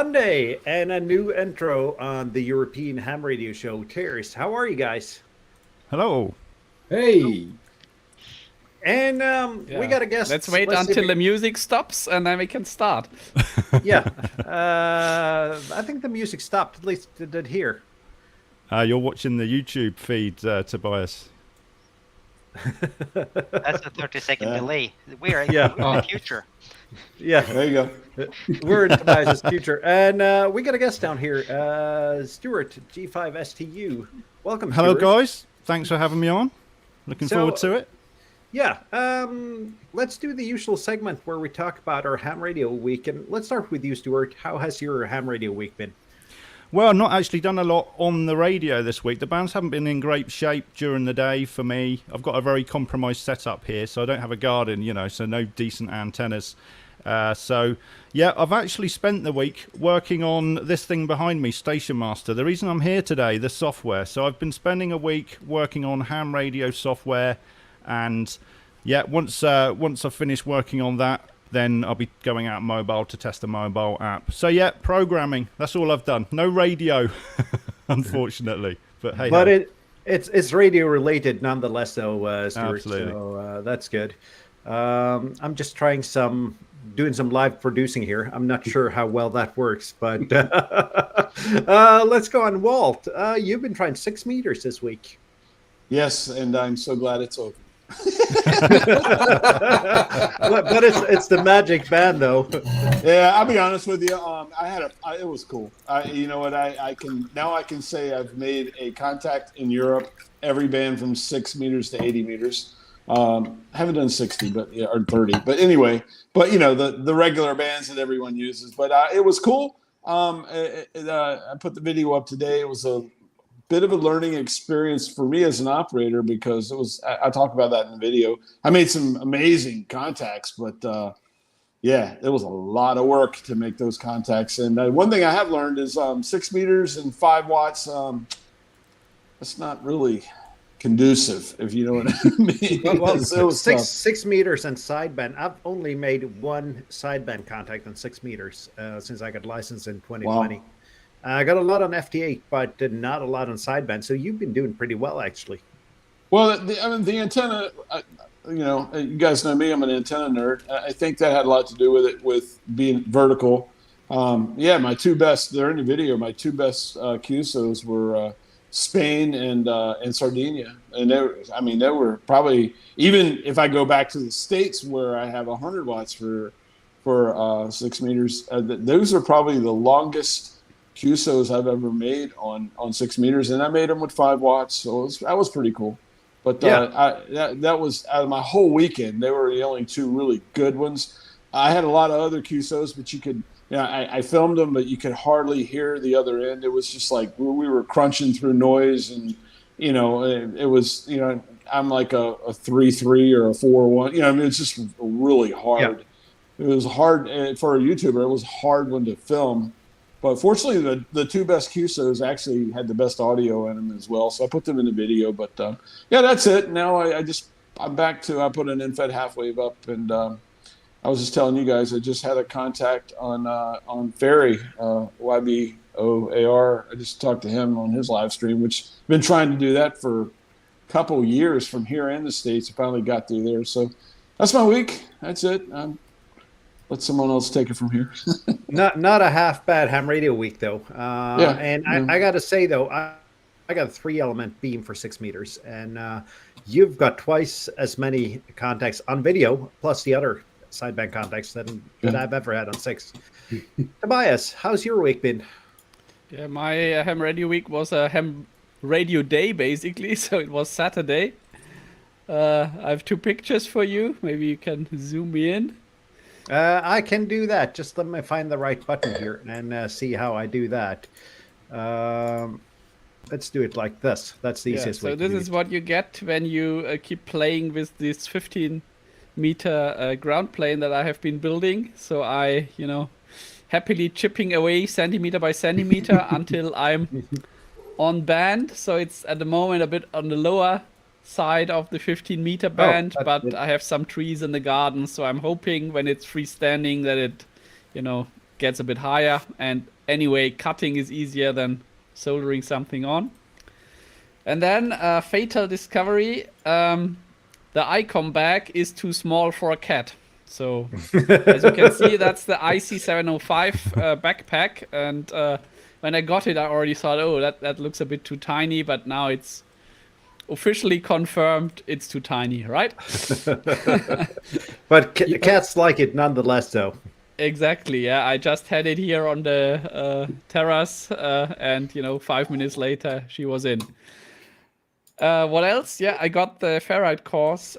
Sunday and a new intro on the European ham radio show, TEHRS. How are you guys? Hello. Hey. And we got a guest. Let's wait until the music stops and then we can start. Yeah. I think the music stopped, at least it did here. You're watching the YouTube feed, Tobias. That's a 30-second delay. We're in Yeah. the future. Yeah. There you go. We're in Tobias's future. And we got a guest down here, Stuart, G5STU. Welcome, Hello, Stuart. guys. Thanks for having me on. Looking forward to it. Yeah, let's do the usual segment where we talk about our ham radio week. And let's start with you, Stuart. How has your ham radio week been? Well, I've not actually done a lot on the radio this week. The bands haven't been in great shape during the day for me. I've got a very compromised setup here, so I don't have a garden, so no decent antennas. So, yeah, I've actually spent the week working on this thing behind me, Station Master. The reason I'm here today, the software. So I've been spending a week working on ham radio software. And yeah, once I finish working on that, then I'll be going out mobile to test a mobile app. So yeah, programming. That's all I've done. No radio, unfortunately. But hey, but it's radio related nonetheless, though, Stuart. Absolutely. So that's good. I'm just doing some live producing here. I'm not sure how well that works, but let's go on, Walt. You've been trying 6 meters this week. Yes, and I'm so glad it's open. but it's the magic band, though. Yeah, I'll be honest with you. It was cool. You know what? I can say I've made a contact in Europe. Every band from 6 meters to 80 meters. Haven't done 60, or 30. But anyway, the regular bands that everyone uses. But it was cool. I put the video up today. It was a bit of a learning experience for me as an operator because I talk about that in the video. I made some amazing contacts, but yeah, it was a lot of work to make those contacts. And one thing I have learned is 6 meters and 5 watts. That's not really conducive, if you know what I mean. Well, it was 6 meters and sideband. I've only made one sideband contact on 6 meters since I got licensed in 2020. Wow. I got a lot on FT8, but not a lot on sideband. So you've been doing pretty well, actually. Well, the antenna, you guys know me. I'm an antenna nerd. I think that had a lot to do with it, with being vertical. Yeah, my two best, they're in the video, my two best QSOs were Spain and Sardinia. And they were probably, even if I go back to the States where I have 100 watts for 6 meters, those are probably the longest QSOs I've ever made on 6 meters, and I made them with 5 watts, so that was pretty cool. But that was out of my whole weekend. They were the only two really good ones. I had a lot of other QSOs, but you could, I filmed them, but you could hardly hear the other end. It was just like we were crunching through noise, and it was, I'm like a 3.3 or a 4.1. It's just really hard. Yeah. It was hard for a YouTuber. It was a hard one to film. But fortunately, the two best QSOs actually had the best audio in them as well, so I put them in the video. But yeah, that's it. Now I'm back to, I put an in-fed half wave up, and I was just telling you guys I just had a contact on Ferry, YBOAR. I just talked to him on his live stream, which I've been trying to do that for a couple years from here in the States. I finally got through there, so that's my week. That's it. Let someone else take it from here. Not a half bad ham radio week, though. I got to say, though, I got a 3-element beam for 6 meters, and you've got twice as many contacts on video, plus the other sideband contacts that I've ever had on 6. Tobias, how's your week been? Yeah, my ham radio week was a ham radio day, basically, so it was Saturday. I have 2 pictures for you. Maybe you can zoom me in. I can do that. Just let me find the right button here and see how I do that. Let's do it like this. That's the easiest way. So this is what you get when you keep playing with this 15-meter ground plane that I have been building. So I, happily chipping away centimeter by centimeter until I'm on band. So it's at the moment a bit on the lower side of the 15-meter band, but I have some trees in the garden, so I'm hoping when it's freestanding that it, gets a bit higher. And anyway, cutting is easier than soldering something on. And then fatal discovery, the ICOM bag is too small for a cat. So as you can see, that's the IC705 backpack. And when I got it, I already thought, oh, that looks a bit too tiny, but now it's officially confirmed it's too tiny, right? But cats like it nonetheless, though. Exactly, yeah. I just had it here on the terrace, and 5 minutes later, she was in. What else? Yeah, I got the ferrite cores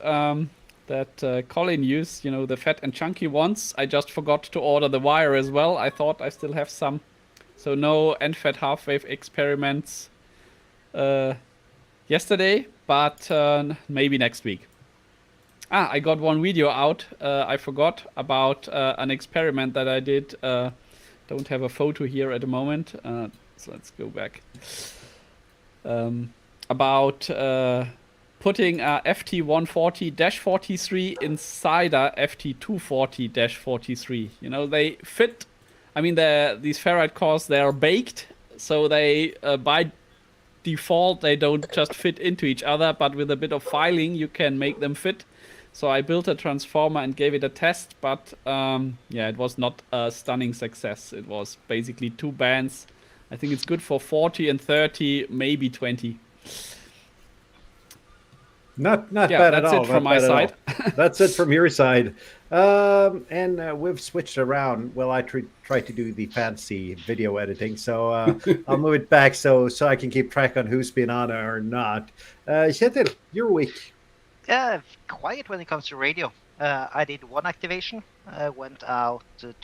that Colin used, the fat and chunky ones. I just forgot to order the wire as well. I thought I still have some. So no NFET half-wave experiments yesterday, but maybe next week. I got one video out. I forgot about an experiment that I did. Don't have a photo here at the moment. So let's go back. About putting a FT140-43 inside a FT240-43. They fit. I mean, these ferrite cores, they are baked, so they by default they don't just fit into each other, but with a bit of filing you can make them fit. So I built a transformer and gave it a test, but it was not a stunning success. It was basically 2 bands. I think it's good for 40 and 30, maybe 20. Not bad at all. That's it from my side. That's it from your side. And we've switched around. Well, I try to do the fancy video editing, so I'll move it back so I can keep track on who's been on or not. Kjetil, your week. Quiet when it comes to radio. I did one activation. I went out to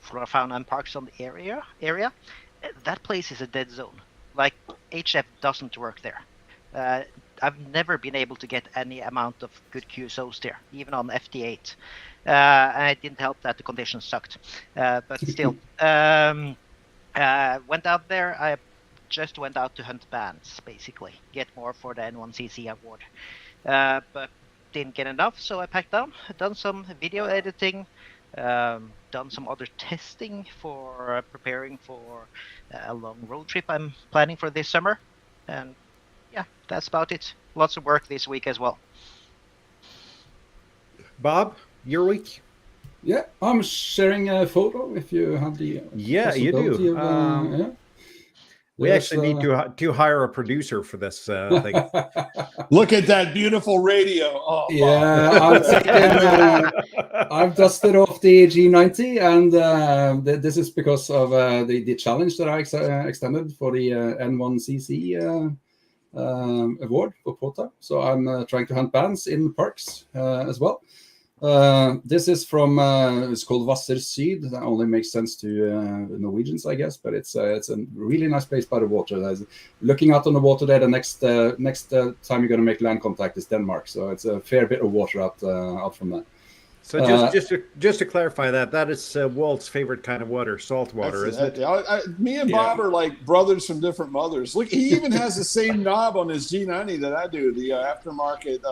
Flora, Fauna and Parks on the area. That place is a dead zone. Like, HF doesn't work there. I've never been able to get any amount of good QSOs there, even on FT8. And it didn't help that the conditions sucked. But still, went out there. I just went out to hunt bands, basically. Get more for the N1CC award. But didn't get enough, so I packed down. Done some video editing. Done some other testing for preparing for a long road trip I'm planning for this summer. And yeah, that's about it. Lots of work this week as well. Bob, your week? Yeah, I'm sharing a photo if you have the you do. We actually need to hire a producer for this thing. Look at that beautiful radio. Oh, yeah, I've dusted off the G90, and this is because of the challenge that I extended for the N1CC award for Pota. So I'm trying to hunt bands in parks as well. This is from it's called Vasser Syd. That only makes sense to Norwegians, I guess, but it's a really nice place by the water. Looking out on the water there, the next time you're going to make land contact is Denmark, so it's a fair bit of water out from that. So just to clarify that is Walt's favorite kind of water, salt water, isn't it? Me and Bob are like brothers from different mothers. Look, he even has the same knob on his G90 that I do, the aftermarket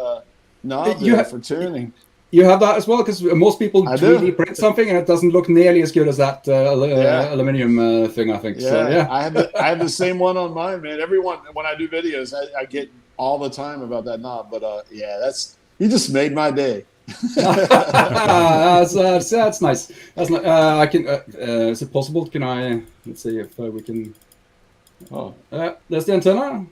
knob for tuning. You have that as well, because most people 3D print something and it doesn't look nearly as good as that aluminum thing, I think. Yeah, so, yeah. I have the same one on mine, man. Everyone, when I do videos, I get all the time about that knob. But you just made my day. That's nice. That's not, I can. Is it possible? Can I? Let's see if we can. Oh, there's the antenna.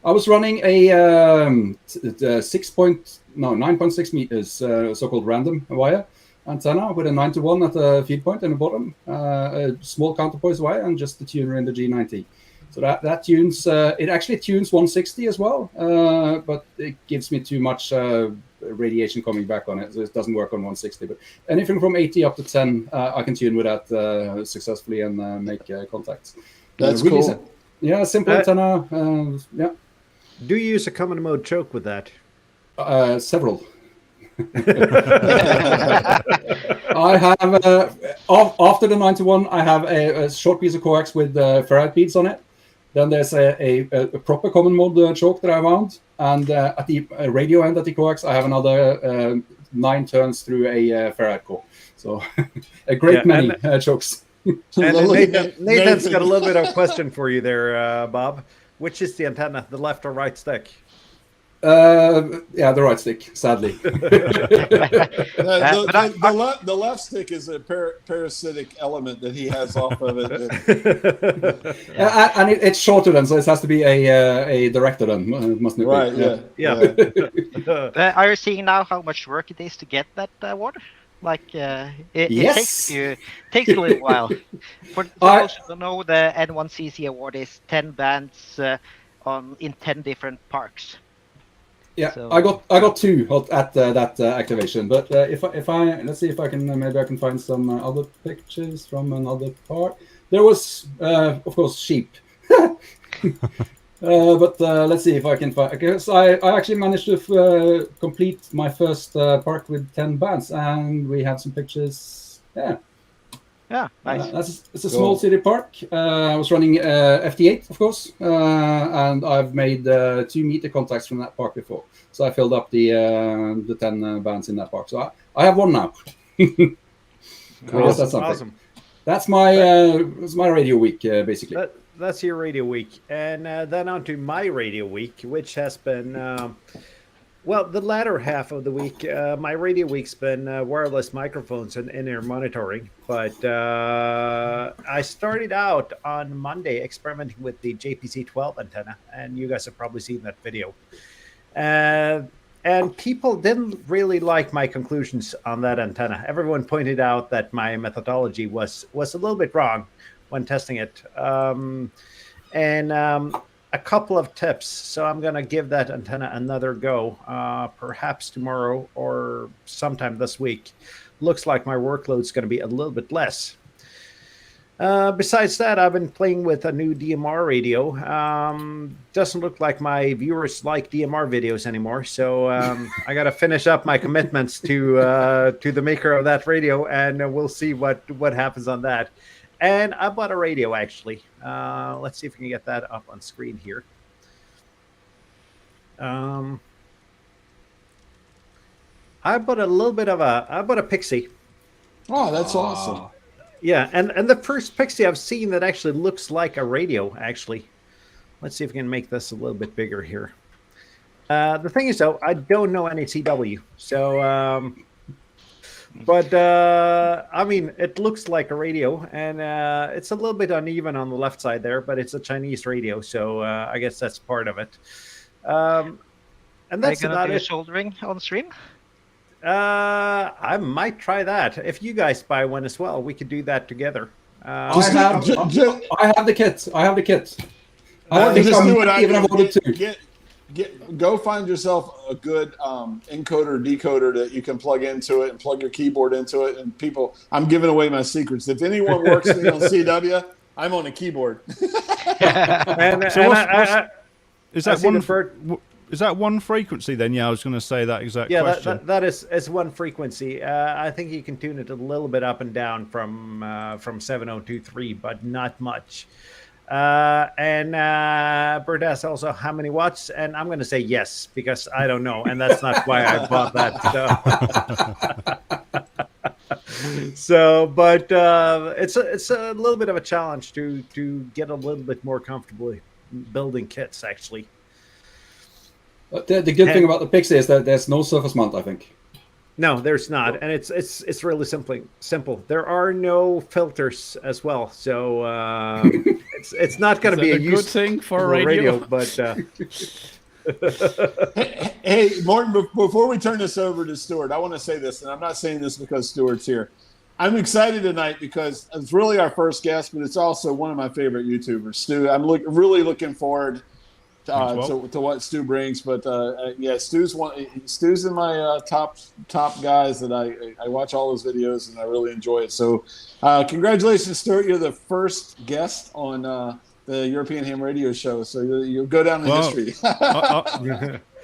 I was running a 9.6 meters so-called random wire antenna with a 9-to-1 at the feed point in the bottom, a small counterpoise wire, and just the tuner in the G90. So that tunes. It actually tunes 160 as well, but it gives me too much radiation coming back on it, so it doesn't work on 160. But anything from 80 up to 10, I can tune with that successfully and make contacts. That's really cool. Simple antenna. Yeah. Do you use a common mode choke with that? Several. I have after the 9-to-1, I have a short piece of coax with ferrite beads on it. Then there's a proper common mode choke that I wound, and at the radio end at the coax, I have another 9 turns through a ferrite core. So a great many chokes. And Nathan's got a little bit of a question for you there, Bob. Which is the antenna, the left or right stick? The right stick, sadly. The left stick is a parasitic element that he has off of it. And it's shorter then, so it has to be a director then, mustn't it? Right, yeah. Are you seeing now how much work it is to get that award? Like, it takes a little while. For those who don't know, the N1CC award is 10 bands in 10 different parks. Yeah, so, I got 2 at that activation, but if I let's see if I can maybe I can find some other pictures from another park. There was of course sheep, but let's see if I can find. Because I actually managed to complete my first park with 10 bands, and we have some pictures. Yeah, nice. It's a small city park. I was running FT8, of course, and I've made 2 meter contacts from that park before. So I filled up the 10 bands in that park. So I have 1 now. Cool. That's awesome. That's my radio week, basically. That's your radio week, and then on to my radio week, which has been. Well, the latter half of the week, my radio week's been wireless microphones and in-ear monitoring. But I started out on Monday experimenting with the JPC-12 antenna, and you guys have probably seen that video. And people didn't really like my conclusions on that antenna. Everyone pointed out that my methodology was a little bit wrong when testing it. A couple of tips. So I'm going to give that antenna another go, perhaps tomorrow or sometime this week. Looks like my workload's going to be a little bit less. Besides that, I've been playing with a new DMR radio. Doesn't look like my viewers like DMR videos anymore. So I got to finish up my commitments to the maker of that radio, and we'll see what happens on that. And I bought a radio, actually. Let's see if we can get that up on screen here. I bought a Pixie. Oh, that's awesome. Yeah, and the first Pixie I've seen that actually looks like a radio, actually. Let's see if we can make this a little bit bigger here. The thing is, though, I don't know any CW. So... But, I mean, it looks like a radio, and it's a little bit uneven on the left side there, but it's a Chinese radio, so I guess that's part of it. And that's about it. Shouldering on stream? I might try that. If you guys buy one as well, we could do that together. I have the kit. I Go find yourself a good encoder decoder that you can plug into it and plug your keyboard into it. And people, I'm giving away my secrets. If anyone works with me on CW, I'm on a keyboard. Is that one frequency then? Yeah, I was going to say that exact question. That is one frequency. I think you can tune it a little bit up and down from 7023, but not much. And Bert asked also how many watts, and I'm going to say yes because I don't know, and that's not why I bought that. But it's a little bit of a challenge to get a little bit more comfortable building kits, actually. The good thing about the Pixie is that there's no surface mount, I think. No, there's not, and it's really simple. There are no filters as well, so it's not going to be a good thing for radio. But hey, Morten, before we turn this over to Stuart, I want to say this, and I'm not saying this because Stuart's here. I'm excited tonight because it's really our first guest, but it's also one of my favorite YouTubers, Stu. I'm really looking forward to what Stu brings, but Stu's in my top guys that I watch all his videos and I really enjoy it. So congratulations, Stuart! You're the first guest on the European Ham Radio Show, so you'll go down in history.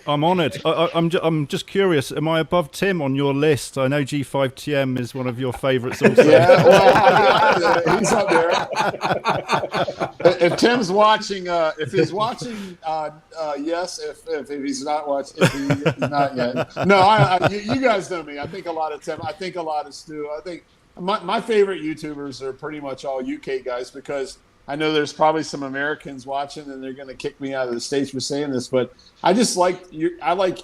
I'm honoured. I'm just curious. Am I above Tim on your list? I know G5TM is one of your favourites also. Yeah, well, he's up there. If Tim's watching, if he's watching, yes. If he's not watching, if he's not yet. No, you guys know me. I think a lot of Tim. I think a lot of Stu. I think my favorite YouTubers are pretty much all UK guys, because I know there's probably some Americans watching and they're going to kick me out of the States for saying this, but I just like I like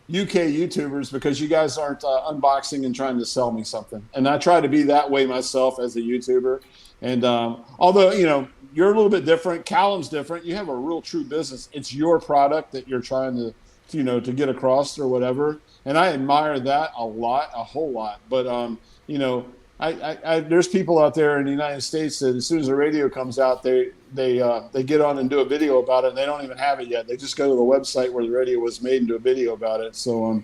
UK YouTubers because you guys aren't unboxing and trying to sell me something. And I try to be that way myself as a YouTuber. And although, you're a little bit different, Callum's different, you have a real true business. It's your product that you're trying to get across or whatever. And I admire that a whole lot. But, there's people out there in the United States that as soon as the radio comes out, they get on and do a video about it, and they don't even have it yet. They just go to the website where the radio was made and do a video about it. So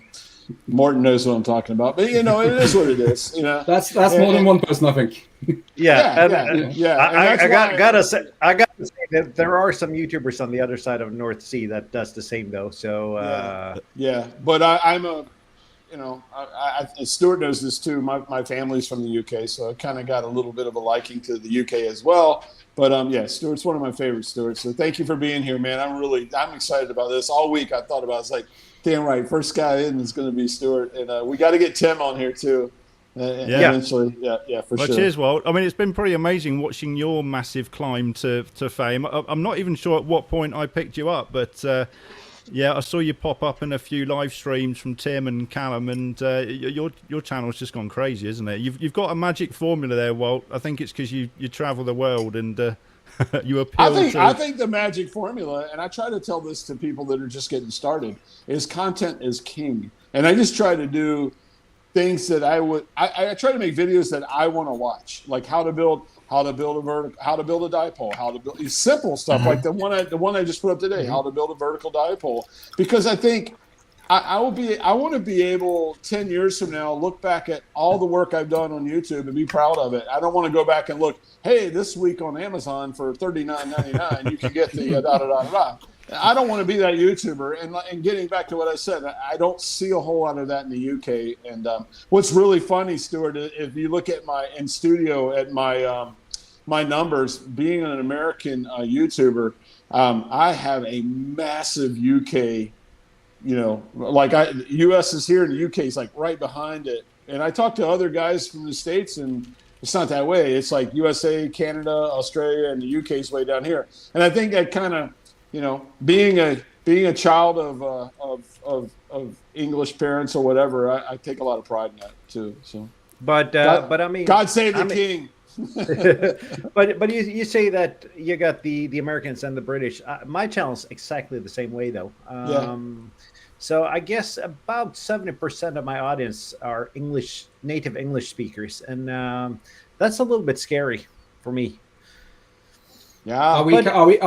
Morton knows what I'm talking about. But it is what it is. That's more than one person, I think. Yeah. I gotta say that there are some YouTubers on the other side of the North Sea that does the same though. So but I'm a. Stuart knows this too. My family's from the UK, so I kind of got a little bit of a liking to the UK as well. But Stuart's one of my favorites, Stuart. So thank you for being here, man. I'm excited about this. All week I thought about it. I was like, damn right, first guy in is going to be Stuart, and we got to get Tim on here too. Eventually, for sure. Cheers, Walt. I mean, it's been pretty amazing watching your massive climb to fame. I'm not even sure at what point I picked you up, but. I saw you pop up in a few live streams from Tim and Callum, and your channel's just gone crazy, isn't it? You've got a magic formula there, Walt. I think it's because you travel the world and you appeal. I think the magic formula, and I try to tell this to people that are just getting started, is content is king. And I just try to do things that I try to make videos that I want to watch, like how to build a vertical, how to build a dipole, how to build these simple stuff like the one I just put up today, how to build a vertical dipole. Because I think I want to be able 10 years from now look back at all the work I've done on YouTube and be proud of it. I don't want to go back and look, hey, this week on Amazon for $39.99 you can get the da da da da. I don't want to be that YouTuber. And getting back to what I said, I don't see a whole lot of that in the UK. And what's really funny, Stuart, if you look at my numbers, being an American YouTuber, I have a massive UK, US is here and the UK is like right behind it. And I talk to other guys from the States and it's not that way. It's like USA, Canada, Australia, and the UK is way down here. And I think that kind of, being a child of English parents or whatever, I take a lot of pride in that too. So, but I mean, God save the king. but you say that you got the Americans and the British. My channel's exactly the same way though. So I guess about 70% of my audience are native English speakers, and that's a little bit scary for me. Yeah. Are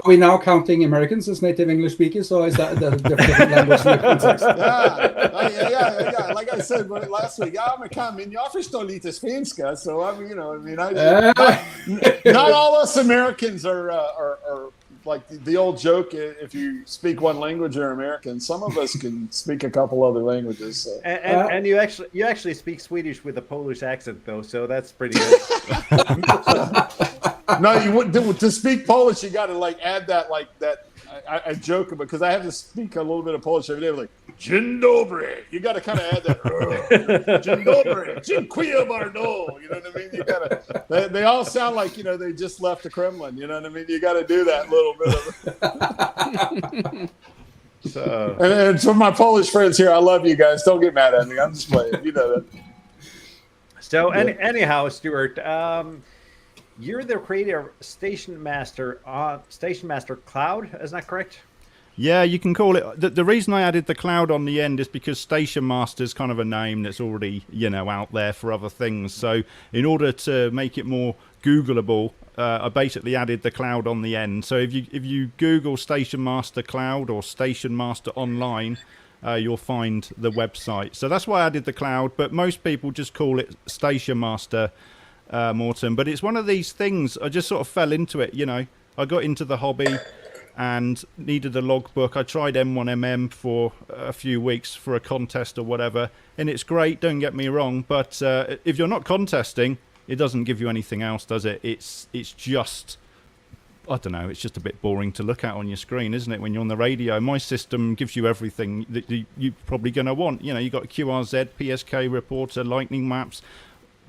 we now counting Americans as native English speakers, or is that the different language in the context? Yeah. Like I said last week, jag förstår lite svenska, so not all us Americans are like the old joke. If you speak one language, you're American. Some of us can speak a couple other languages. So. And you actually speak Swedish with a Polish accent, though, so that's pretty good. No, to speak Polish, you got to add that I joke because I have to speak a little bit of Polish every day. Like dzień dobry, you got to kind of add that. Dzień dobry, dziękuję bardzo. You know what I mean? You got to. They all sound like they just left the Kremlin. You know what I mean? You got to do that little bit of. So. And for my Polish friends here, I love you guys. Don't get mad at me. I'm just playing. You know that. So anyhow, Stuart. You're the creator of Station Master Cloud, isn't that correct? Yeah, you can call it. The reason I added the cloud on the end is because Station Master is kind of a name that's already, out there for other things. So in order to make it more Googleable, I basically added the cloud on the end. So if you Google Station Master Cloud or Station Master Online, you'll find the website. So that's why I added the cloud. But most people just call it Station Master. Morton, but it's one of these things. I just sort of fell into it, I got into the hobby and needed a logbook. I tried M1MM for a few weeks for a contest or whatever, and it's great, don't get me wrong, but if you're not contesting, it doesn't give you anything else, does it? It's just, I don't know, it's just a bit boring to look at on your screen, isn't it, when you're on the radio? My system gives you everything that you're probably going to want. You know, you've got QRZ, PSK reporter, lightning maps,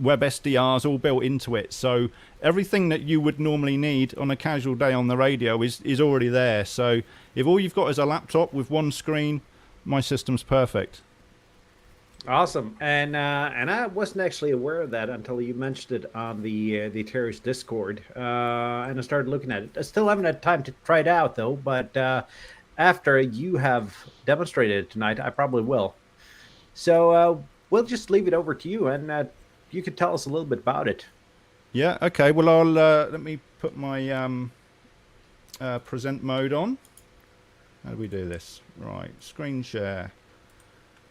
web SDRs all built into it. So everything that you would normally need on a casual day on the radio is already there. So if all you've got is a laptop with one screen, my system's perfect. Awesome. And I wasn't actually aware of that until you mentioned it on the TEHRS Discord, and I started looking at it. I still haven't had time to try it out though, but after you have demonstrated it tonight, I probably will. So we'll just leave it over to you, and you could tell us a little bit about it. Yeah. Okay. Well, I'll let me put my present mode on. How do we do this? Right. Screen share.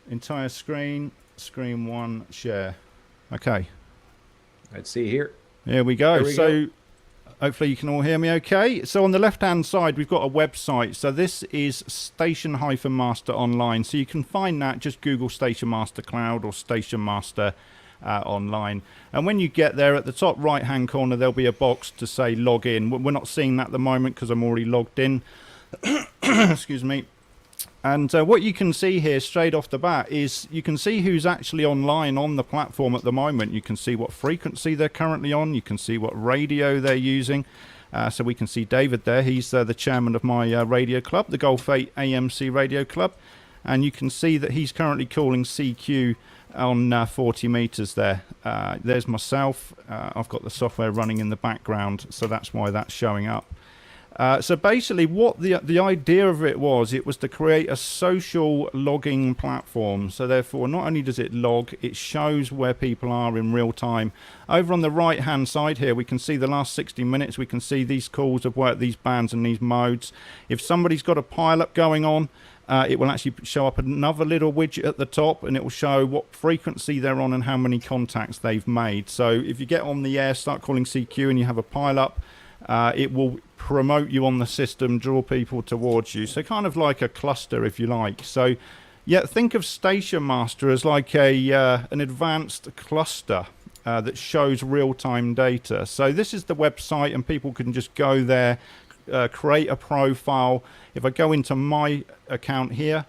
Entire screen, screen 1, share. Okay. Let's see here. Here we go. Go. Hopefully you can all hear me okay. So on the left-hand side, we've got a website. So this is Station-Master Online. So you can find that, just Google Station Master Cloud or Station Master Online. And when you get there, at the top right-hand corner, there'll be a box to say log in. We're not seeing that at the moment because I'm already logged in. Excuse me. And what you can see here straight off the bat is you can see who's actually online on the platform at the moment. You can see what frequency they're currently on. You can see what radio they're using. So we can see David there. He's the chairman of my radio club, the Golf 8 AMC Radio Club. And you can see that he's currently calling CQ on 40 meters there. There's myself. I've got the software running in the background, so that's why that's showing up. So basically what the idea of it was to create a social logging platform. So therefore, not only does it log, it shows where people are in real time. Over on the right hand side here, we can see the last 60 minutes. We can see these calls have worked these bands and these modes. If somebody's got a pileup going on, it will actually show up another little widget at the top, and it will show what frequency they're on and how many contacts they've made. So if you get on the air, start calling CQ and you have a pileup, it will promote you on the system, draw people towards you. So kind of like a cluster, if you like. So yeah, think of Station Master as like an advanced cluster that shows real-time data. So this is the website, and people can just go there, create a profile. If I go into my account here,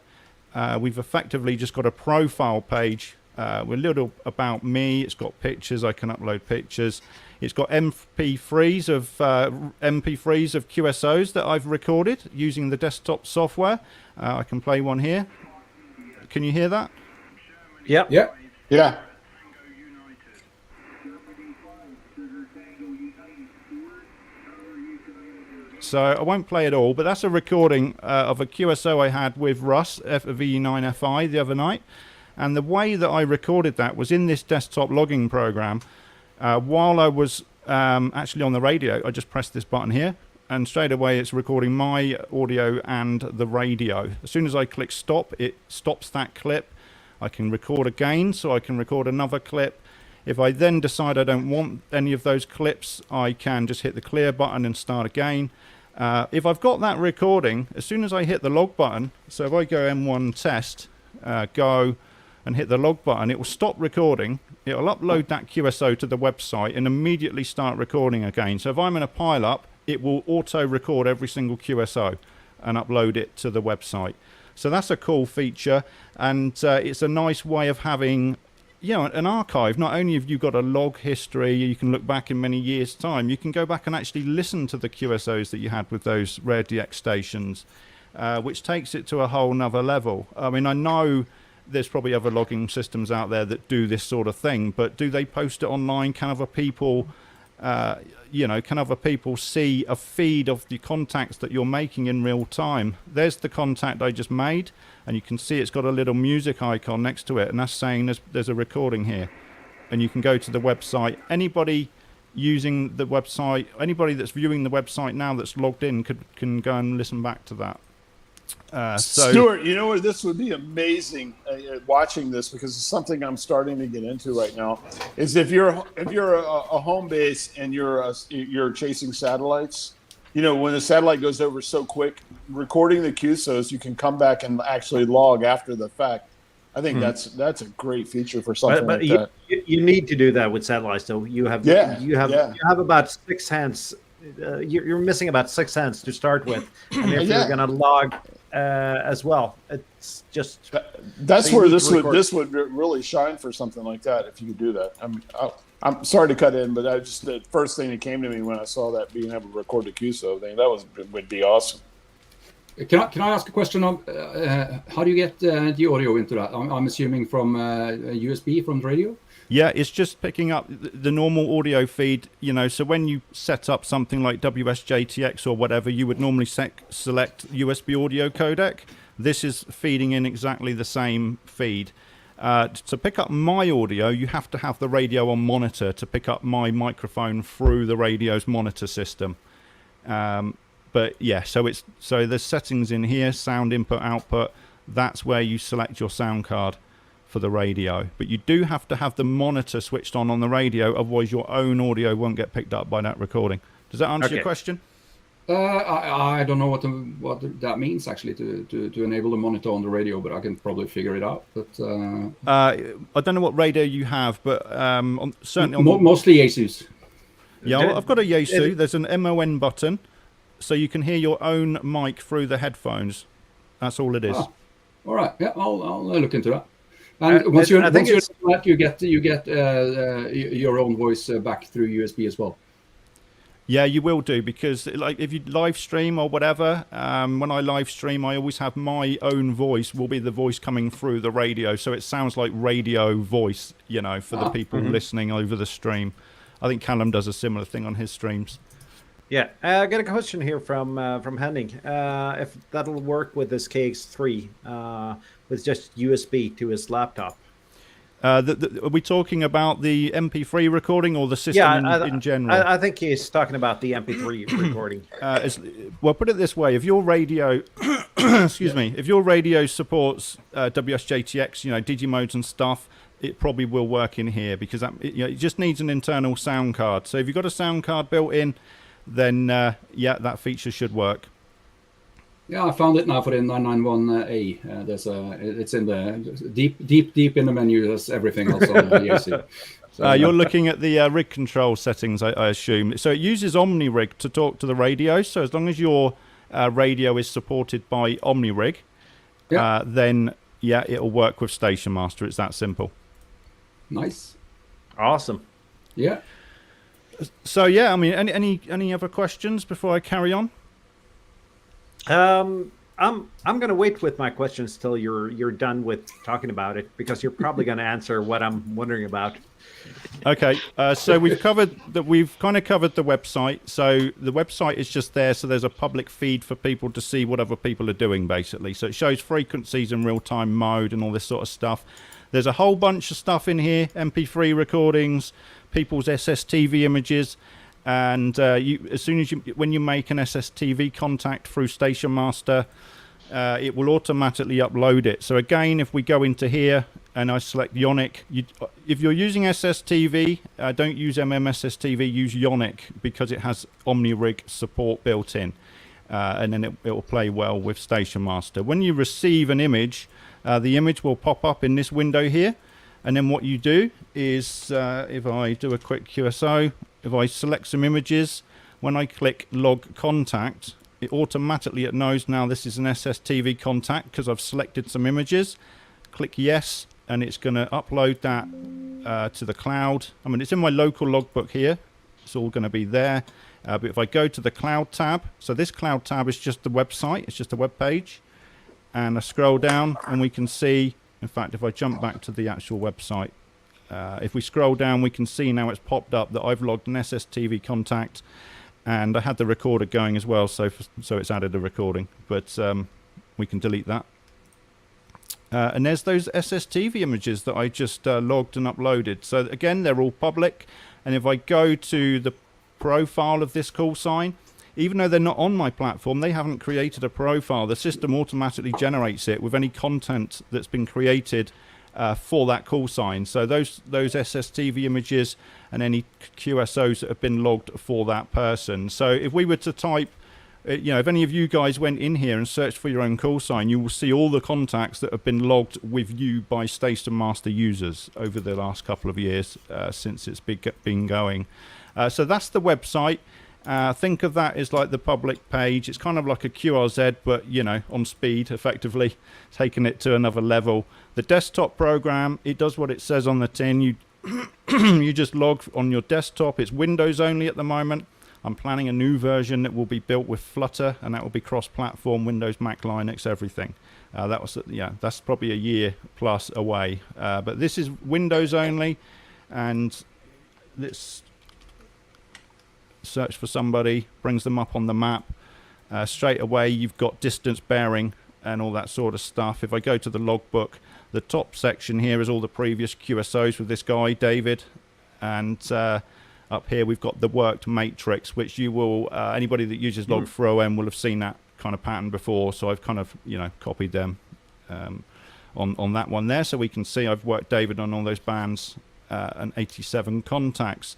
we've effectively just got a profile page with a little about me. It's got pictures. I can upload pictures. It's got MP3s of QSOs that I've recorded using the desktop software. I can play one here. Can you hear that? Yep. Yep. Yeah. So I won't play it all, but that's a recording of a QSO I had with Russ, VE9FI, the other night. And the way that I recorded that was in this desktop logging program. While I was actually on the radio, I just pressed this button here, and straight away it's recording my audio and the radio. As soon as I click stop, it stops that clip. I can record again, so I can record another clip. If I then decide I don't want any of those clips, I can just hit the clear button and start again. If I've got that recording, as soon as I hit the log button, so if I go M1 test, go and hit the log button, it will stop recording. It will upload that QSO to the website and immediately start recording again. So if I'm in a pile-up, it will auto-record every single QSO and upload it to the website. So that's a cool feature, and it's a nice way of having, you know, an archive. Not only have you got a log history, you can look back in many years' time, you can go back and actually listen to the QSOs that you had with those Rare DX stations, which takes it to a whole nother level. I mean, I know there's probably other logging systems out there that do this sort of thing, but do they post it online? Can other people, can other people see a feed of the contacts that you're making in real time? There's the contact I just made, and you can see it's got a little music icon next to it, and that's saying there's a recording here. And you can go to the website. Anybody using the website, anybody that's viewing the website now that's logged in can go and listen back to that. Stuart, you know what? This would be amazing watching this, because it's something I'm starting to get into right now. Is if you're a home base and you're chasing satellites, you know, when the satellite goes over so quick, recording the QSOs, you can come back and actually log after the fact. I think that's a great feature for something like that. You need to do that with satellites, though. You have about 6 hands. You're missing about 6 hands to start with, and if you're going to log as well, it's just that's where this would really shine for something like that if you could do that. I'm sorry to cut in, but the first thing that came to me when I saw that being able to record the QSO thing, would be awesome. Can I ask a question on how do you get the audio into that? I'm assuming from USB from the radio. Yeah, it's just picking up the normal audio feed, you know. So when you set up something like WSJTX or whatever, you would normally select USB audio codec. This is feeding in exactly the same feed. To pick up my audio, you have to have the radio on monitor to pick up my microphone through the radio's monitor system. But yeah, so there's settings in here, sound input, output. That's where you select your sound card for the radio. But you do have to have the monitor switched on the radio, otherwise your own audio won't get picked up by that recording. Does that answer your question? I don't know what that means actually to enable the monitor on the radio, but I can probably figure it out. But I don't know what radio you have, but certainly mostly Yaesus. Yeah, I've got a Yaesu. There's an MON button, so you can hear your own mic through the headphones. That's all it is. All right. Yeah, I'll look into that. And once you get your own voice back through USB as well. Yeah, you will do, because like if you live stream or whatever, when I live stream, I always have my own voice will be the voice coming through the radio, so it sounds like radio voice, you know, for the people listening over the stream. I think Callum does a similar thing on his streams. Yeah, I got a question here from Henning. If that'll work with this KX3 with just USB to his laptop. Are we talking about the MP3 recording or the system in general? I think he's talking about the MP3 recording. Well, put it this way: if your radio, if your radio supports WSJTX, you know, digimodes and stuff, it probably will work in here, because it just needs an internal sound card. So if you've got a sound card built in, then that feature should work. Yeah, I found it now for the 991A. It's in the deep in the menu. There's everything else on the ESC. So, you're looking at the rig control settings, I assume. So it uses OmniRig to talk to the radio. So as long as your radio is supported by OmniRig, then it'll work with Station Master. It's that simple. Nice. Awesome. Yeah. So I mean, any other questions before I carry on? I'm going to wait with my questions till you're done with talking about it, because you're probably going to answer what I'm wondering about. Okay, so we've kind of covered the website. So the website is just there, so there's a public feed for people to see what other people are doing, basically. So it shows frequencies in real-time mode and all this sort of stuff. There's a whole bunch of stuff in here: MP3 recordings, people's SSTV images. And when you make an SSTV contact through Station Master, it will automatically upload it. So again, if we go into here and I select Yonic, if you're using SSTV, don't use MMSSTV, use Yonic, because it has OmniRig support built in, and then it will play well with Station Master. When you receive an image, the image will pop up in this window here, and then what you do is, if I do a quick QSO, if I select some images, when I click log contact, it automatically knows now this is an SSTV contact because I've selected some images. Click yes, and it's going to upload that to the cloud. I mean, it's in my local logbook here. It's all going to be there. But if I go to the cloud tab, so this cloud tab is just the website. It's just a web page. And I scroll down and we can see, in fact, if I jump back to the actual website, if we scroll down, we can see now it's popped up that I've logged an SSTV contact, and I had the recorder going as well, so it's added a recording, but we can delete that. And there's those SSTV images that I just logged and uploaded. So again, they're all public, and if I go to the profile of this call sign, even though they're not on my platform, they haven't created a profile. The system automatically generates it with any content that's been created for that call sign. So those SSTV images and any QSOs that have been logged for that person. So if we were to type if any of you guys went in here and searched for your own call sign, you will see all the contacts that have been logged with you by Station Master users over the last couple of years since it's been going. So that's the website. Think of that as like the public page. It's kind of like a QRZ, but on speed, effectively, taking it to another level. The desktop program, it does what it says on the tin. You you just log on your desktop. It's Windows only at the moment. I'm planning a new version that will be built with Flutter, and that will be cross-platform, Windows, Mac, Linux, everything. That's probably a year plus away. But this is Windows only, and let's search for somebody, brings them up on the map. Straight away, you've got distance bearing and all that sort of stuff. If I go to the logbook, the top section here is all the previous QSOs with this guy, David, and up here we've got the worked matrix, which you will anybody that uses log4om will have seen that kind of pattern before, so I've kind of copied them on that one there, so we can see I've worked David on all those bands and 87 contacts.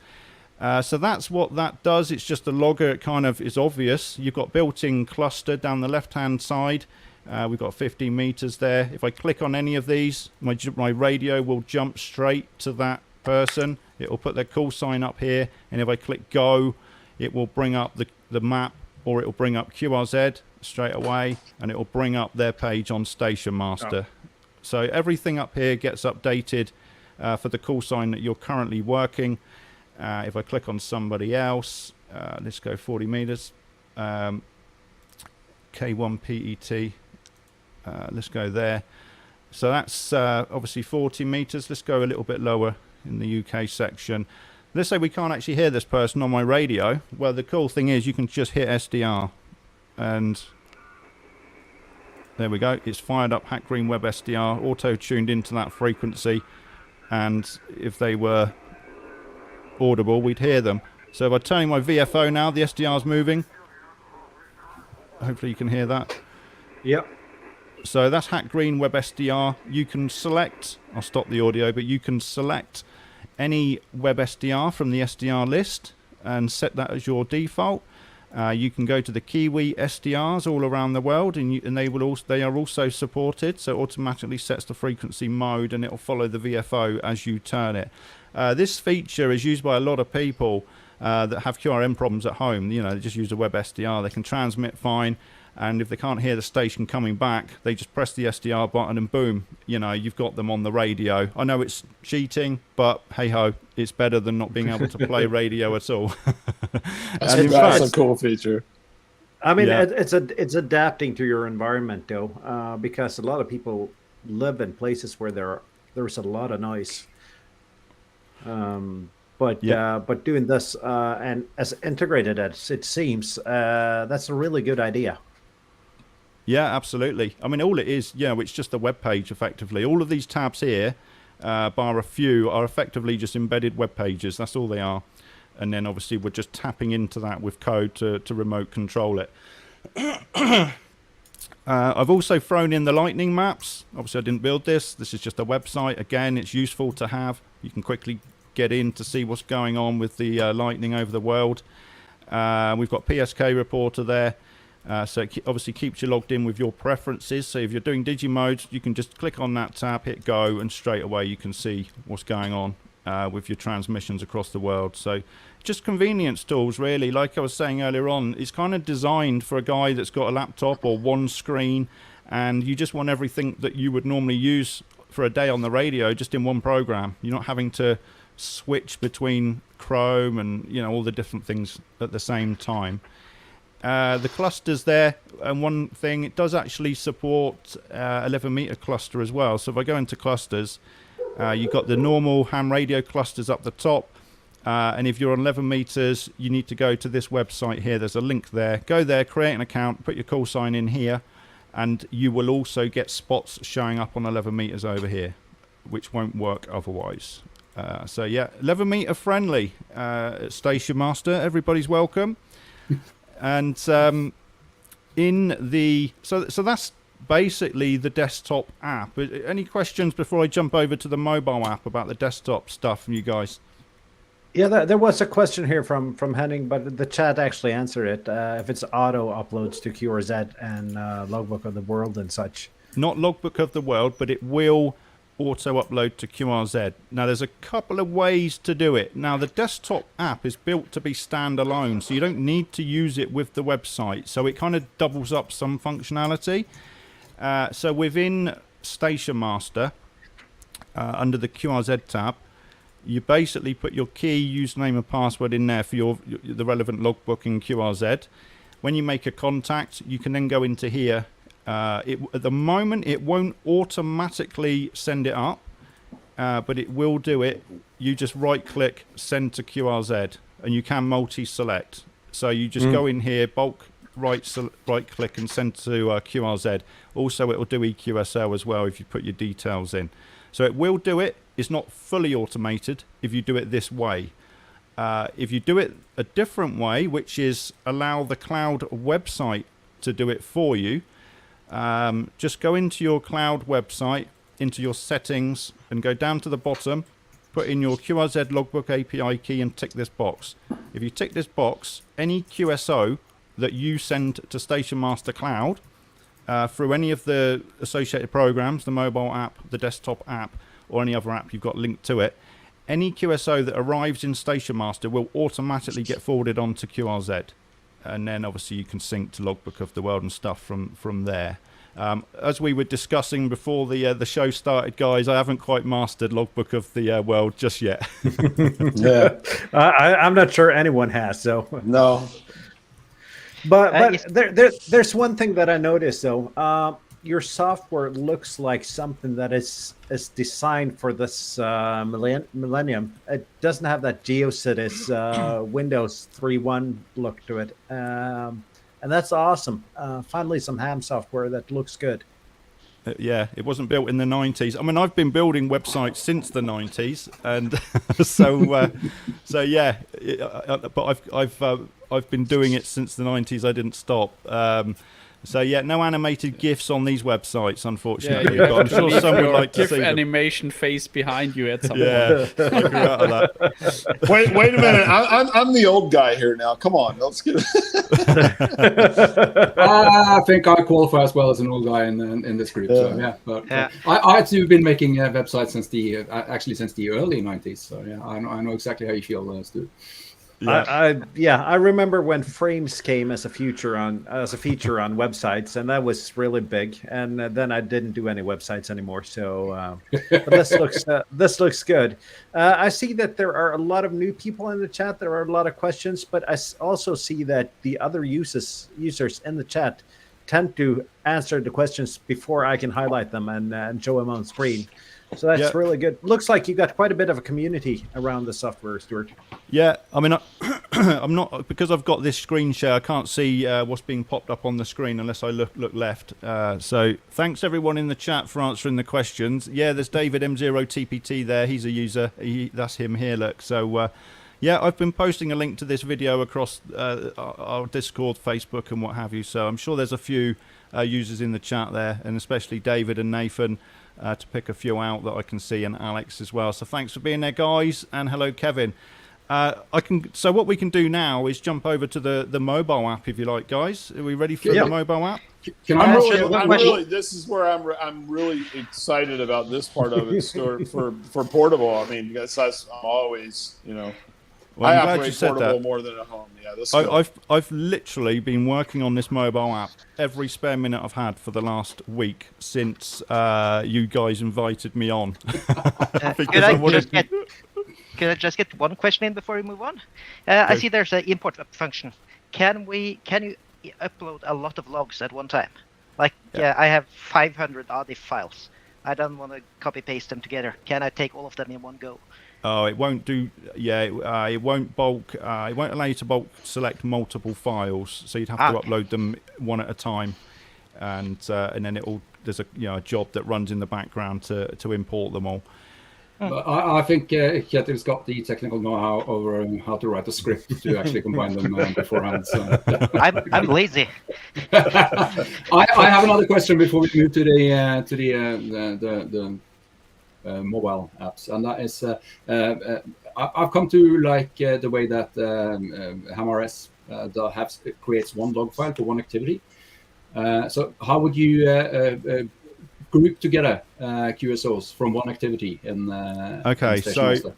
So that's what that does. It's just a logger. It kind of is obvious. You've got built-in cluster down the left-hand side. We've got 15 meters there. If I click on any of these, my radio will jump straight to that person. It will put their call sign up here, and if I click go, it will bring up the map, or it will bring up QRZ straight away, and it will bring up their page on Station Master. So everything up here gets updated for the call sign that you're currently working. If I click on somebody else, let's go 40 meters, K1PET, let's go there. So that's obviously 40 meters. Let's go a little bit lower in the UK section. Let's say we can't actually hear this person on my radio. Well, the cool thing is you can just hit SDR, and there we go. It's fired up Hack Green Web SDR, auto-tuned into that frequency, and if they were audible, we'd hear them. So if I turn my VFO now, the SDR's moving. Hopefully you can hear that. Yep. So that's Hack Green Web SDR. You can select, I'll stop the audio, but you can select any Web SDR from the SDR list and set that as your default. You can go to the Kiwi SDRs all around the world, and they are also supported, so it automatically sets the frequency mode, and it will follow the VFO as you turn it. This feature is used by a lot of people that have QRM problems at home. They just use a Web SDR. They can transmit fine, and if they can't hear the station coming back, they just press the SDR button, and boom, you've got them on the radio. I know it's cheating, but hey ho, it's better than not being able to play radio at all. That's a cool feature. I mean, it's adapting to your environment, though, because a lot of people live in places where there's a lot of noise. But doing this and as integrated as it seems, that's a really good idea. Yeah, absolutely. I mean, all it is, it's just a web page, effectively. All of these tabs here, bar a few, are effectively just embedded web pages. That's all they are. And then, obviously, we're just tapping into that with code to remote control it. I've also thrown in the lightning maps. Obviously, I didn't build this. This is just a website. Again, it's useful to have. You can quickly get in to see what's going on with the lightning over the world. We've got PSK reporter there. So it obviously keeps you logged in with your preferences. So if you're doing Digimode, you can just click on that tab, hit go, and straight away you can see what's going on with your transmissions across the world. So just convenience tools, really. Like I was saying earlier on, it's kind of designed for a guy that's got a laptop or one screen, and you just want everything that you would normally use for a day on the radio just in one program. You're not having to switch between Chrome and all the different things at the same time. The clusters there, and one thing, it does actually support 11 meter cluster as well. So if I go into clusters, you've got the normal ham radio clusters up the top, and if you're on 11 meters, you need to go to this website here. There's a link there. Go there, create an account, put your call sign in here, and you will also get spots showing up on 11 meters over here, which won't work otherwise. So yeah, 11 meter friendly at Station Master. Everybody's welcome. And so that's basically the desktop app. Any questions before I jump over to the mobile app about the desktop stuff from you guys? Yeah, there was a question here from Henning, but the chat actually answered it. If it's auto uploads to QRZ and Logbook of the World and such. Not Logbook of the World, but it will auto upload to QRZ. Now, there's a couple of ways to do it. Now, the desktop app is built to be standalone, so you don't need to use it with the website. So it kind of doubles up some functionality. So within Station Master, under the QRZ tab, you basically put your key, username and password in there for the relevant logbook in QRZ. When you make a contact, you can then go into here. At the moment, it won't automatically send it up, but it will do it. You just right-click, send to QRZ, and you can multi-select. So you just go in here, bulk right-click, and send to QRZ. Also, it will do EQSL as well if you put your details in. So it will do it. It's not fully automated if you do it this way. If you do it a different way, which is allow the cloud website to do it for you, just go into your cloud website, into your settings, and go down to the bottom, put in your QRZ logbook API key and tick this box. If you tick this box, any QSO that you send to Station Master Cloud through any of the associated programs, the mobile app, the desktop app, or any other app you've got linked to it, any QSO that arrives in Station Master will automatically get forwarded on to QRZ. And then obviously you can sync to Logbook of the World and stuff from there. As we were discussing before the show started, guys, I haven't quite mastered Logbook of the World just yet. Yeah, I'm not sure anyone has. So no. But there's one thing that I noticed though. Your software looks like something that is designed for this millennium. It doesn't have that GeoCities Windows 3.1 look to it, and that's awesome. Finally, some ham software that looks good. Yeah, it wasn't built in the 90s. I mean, I've been building websites since the 90s, and so yeah. But I've been doing it since the 90s. I didn't stop. So yeah, no animated GIFs on these websites, unfortunately. Yeah, but I'm sure some would like to GIF see them. animation face behind you at some point. Yeah, I grew out of that. Wait a minute. I'm the old guy here now. Come on, let's get it. I think I qualify as well as an old guy in this group. So yeah, but I too been making websites since the early 90s. So yeah, I know exactly how you feel, Stu. Yeah. I remember when frames came as a feature on websites, and that was really big. And then I didn't do any websites anymore. So but this looks good. I see that there are a lot of new people in the chat. There are a lot of questions, but I also see that the other users in the chat tend to answer the questions before I can highlight them and show them on screen. So that's really good. Looks like you got quite a bit of a community around the software, Stuart. Yeah, I mean, I'm not, because I've got this screen share, I can't see what's being popped up on the screen unless I look left. So thanks everyone in the chat for answering the questions. Yeah, there's David M0TPT there. He's a user. That's him here, look. So yeah, I've been posting a link to this video across our Discord, Facebook, and what have you. So I'm sure there's a few users in the chat there, and especially David and Nathan. To pick a few out that I can see, and Alex as well. So thanks for being there, guys, and hello, Kevin. So what we can do now is jump over to the mobile app, if you like, guys. Are we ready for the mobile app? This is where I'm really excited about this part of it, Stuart, for portable. I mean, because I'm always, Well, I I'm glad operate you said portable that. more than at home. Yeah, I've literally been working on this mobile app every spare minute I've had for the last week since you guys invited me on. Could I just get one question in before we move on? I see there's an import function. Can you upload a lot of logs at one time? Like I have 500 ADIF files. I don't want to copy paste them together. Can I take all of them in one go? Oh, it won't do. Yeah, it won't bulk. It won't allow you to bulk select multiple files. So you'd have to upload them one at a time, and then there's a job that runs in the background to import them all. But I think Kjetil's got the technical know-how over how to write a script to actually combine them beforehand. So. I'm lazy. I have another question before we move to the mobile apps, and that is I've come to like the way that HamRS creates one log file for one activity. So how would you group together QSOs from one activity in Station Master?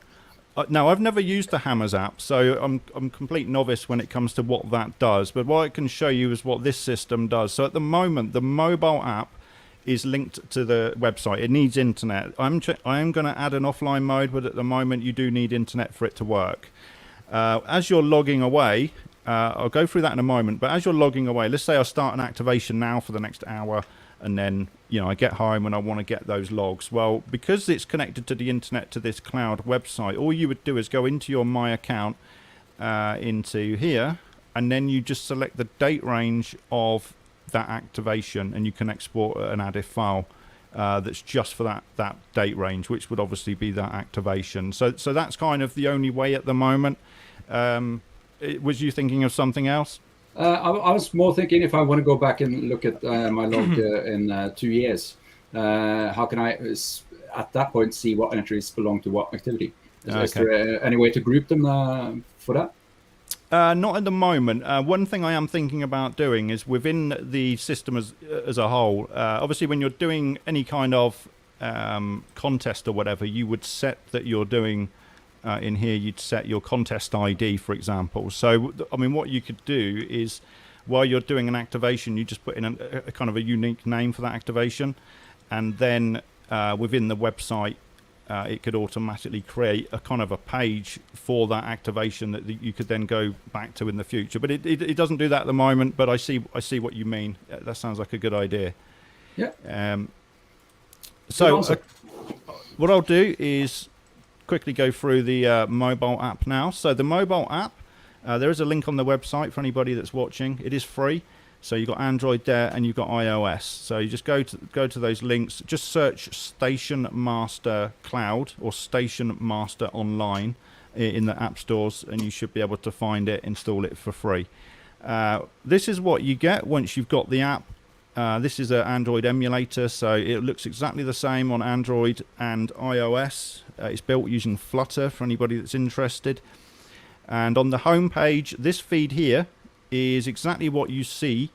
Now, I've never used the Hammers app, so I'm complete novice when it comes to what that does. But what I can show you is what this system does. So at the moment, the mobile app is linked to the website. It needs internet. I am going to add an offline mode, but at the moment, you do need internet for it to work. As you're logging away, I'll go through that in a moment. But as you're logging away, let's say I start an activation now for the next hour, and then I get home and I want to get those logs. Well, because it's connected to the internet to this cloud website, all you would do is go into your My Account, into here, and then you just select the date range of that activation, and you can export an ADIF file that's just for that date range, which would obviously be that activation. So that's kind of the only way at the moment. Was you thinking of something else? I was more thinking if I want to go back and look at my log in 2 years, how can I, at that point, see what entries belong to what activity? Is there any way to group them for that? Not at the moment. One thing I am thinking about doing is within the system as a whole, obviously when you're doing any kind of contest or whatever, you would set that you're doing in here, you'd set your contest ID, for example. So, I mean, what you could do is while you're doing an activation, you just put in a kind of a unique name for that activation. And then within the website, it could automatically create a kind of a page for that activation that you could then go back to in the future. But it doesn't do that at the moment, but I see what you mean. That sounds like a good idea. Yeah. So what I'll do is quickly go through the mobile app now. So the mobile app, there is a link on the website for anybody that's watching. It is free. So you've got Android there and you've got iOS. So you just go to those links. Just search Station Master Cloud or Station Master Online in the app stores, and you should be able to find it, install it for free. This is what you get once you've got the app. This is an Android emulator, so it looks exactly the same on Android and iOS. It's built using Flutter for anybody that's interested. And on the home page, this feed here is exactly what you see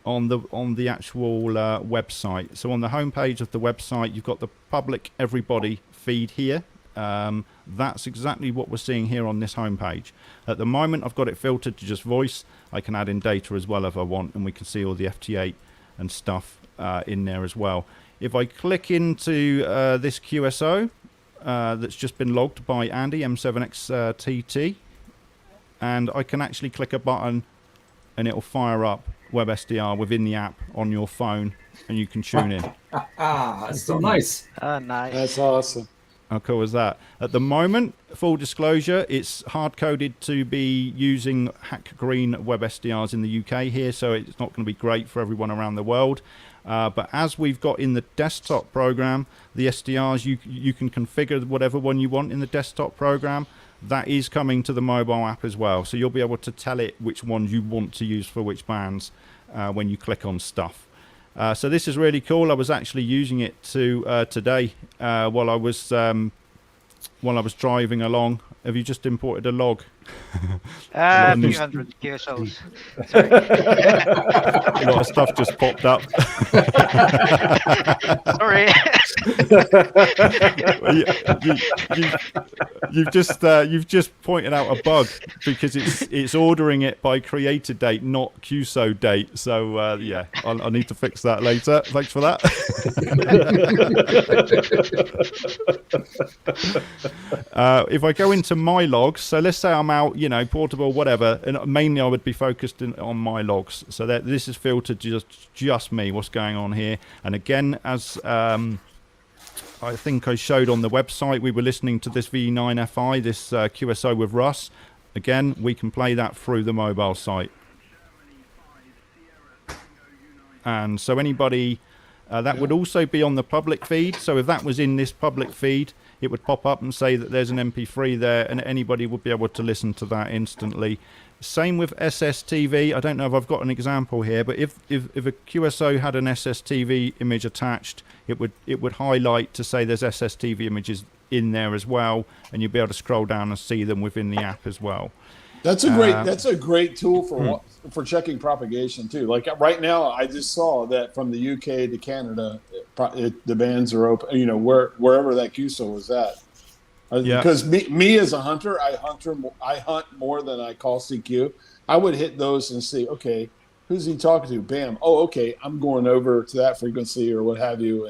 on the actual website. So on the home page of the website, you've got the public everybody feed here. That's exactly what we're seeing here on this home page. At the moment, I've got it filtered to just voice. I can add in data as well if I want, and we can see all the FT8 and stuff in there as well. If I click into this QSO that's just been logged by Andy M7XTT, and I can actually click a button and it'll fire up WebSDR within the app on your phone, and you can tune in. That's so nice. Nice. That's awesome. How cool is that? At the moment, full disclosure, it's hard-coded to be using Hack Green WebSDRs in the UK here, so it's not going to be great for everyone around the world. But as we've got in the desktop program, the SDRs, you can configure whatever one you want in the desktop program. That is coming to the mobile app as well. So you'll be able to tell it which ones you want to use for which bands when you click on stuff. So this is really cool. I was actually using it today while I was driving along. Have you just imported a log? A few hundred QSOs. Sorry. A lot of stuff just popped up. Sorry. You've just pointed out a bug because it's ordering it by creator date, not QSO date. So yeah, I'll need to fix that later. Thanks for that. If I go into my logs, so let's say I'm out, portable, whatever, and mainly I would be focused on my logs. So that this is filtered just me, what's going on here. And again, as I think I showed on the website, we were listening to this V9FI, this QSO with Russ. Again, we can play that through the mobile site. And so anybody That would also be on the public feed. So if that was in this public feed, it would pop up and say that there's an MP3 there, and anybody would be able to listen to that instantly. Same with SSTV. I don't know if I've got an example here, but if a QSO had an SSTV image attached, it would highlight to say there's SSTV images in there as well, and you'll be able to scroll down and see them within the app as well. That's a great tool for checking propagation too. Like right now, I just saw that from the UK to Canada, the bands are open. You know, wherever that QSO was at. Because me as a hunter, I hunt more than I call CQ. I would hit those and see, okay, who's he talking to? Bam. Oh, okay, I'm going over to that frequency or what have you,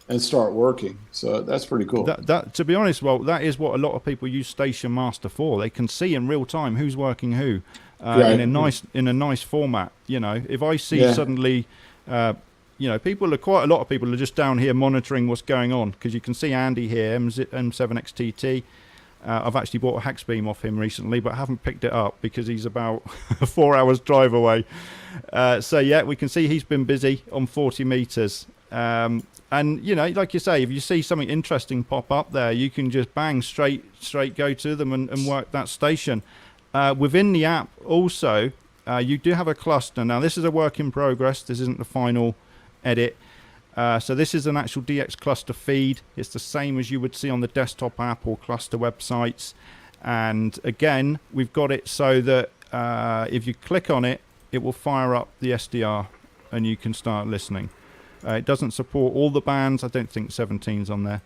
and start working. So that's pretty cool. That to be honest, well, that is what a lot of people use Station Master for. They can see in real time who's working who, in a nice format. You know, if I see suddenly. You know, quite a lot of people are just down here monitoring what's going on, because you can see Andy here, M7XTT. I've actually bought a hex beam off him recently, but I haven't picked it up because he's about 4 hours drive away. So yeah, we can see he's been busy on 40 meters. And you know, like you say, if you see something interesting pop up there, you can just bang straight go to them and work that station. Within the app also, you do have a cluster. Now this is a work in progress. This isn't the final edit. So this is an actual DX cluster feed. It's the same as you would see on the desktop app or cluster websites. And again, we've got it so that if you click on it, it will fire up the SDR and you can start listening. It doesn't support all the bands. I don't think 17's on there.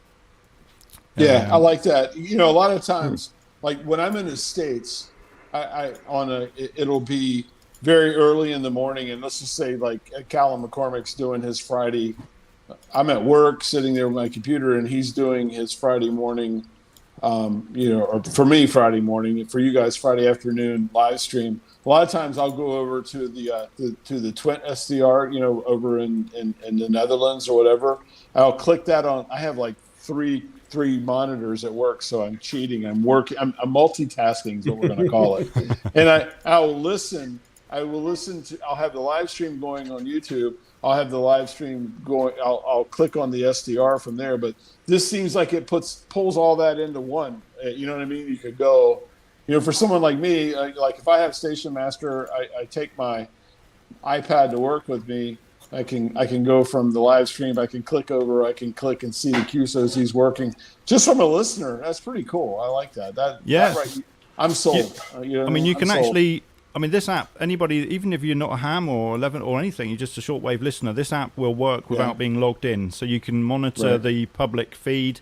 Yeah, I like that. You know, a lot of times, like when I'm in the States, it'll be very early in the morning, and let's just say like Callum McCormick's doing his Friday. I'm at work sitting there with my computer, and he's doing his Friday morning, you know, or for me Friday morning, for you guys Friday afternoon live stream. A lot of times I'll go over to the Twent SDR, you know, over in the Netherlands or whatever. I'll click that on. I have like three monitors at work, so I'm cheating. I'm working. I'm multitasking is what we're going to call it. And I'll listen. I will listen to. I'll have the live stream going on YouTube. I'll have the live stream going. I'll click on the SDR from there. But this seems like it pulls all that into one. You know what I mean? You could go. You know, for someone like me, like if I have Station Master, I take my iPad to work with me. I can go from the live stream. I can click over. I can click and see the QSOs he's working. Just from a listener, that's pretty cool. I like that. I'm sold. Yeah. You know, I mean, you I'm can sold. actually. I mean, this app, anybody, even if you're not a ham or 11 or anything, you're just a shortwave listener, this app will work without being logged in. So you can monitor the public feed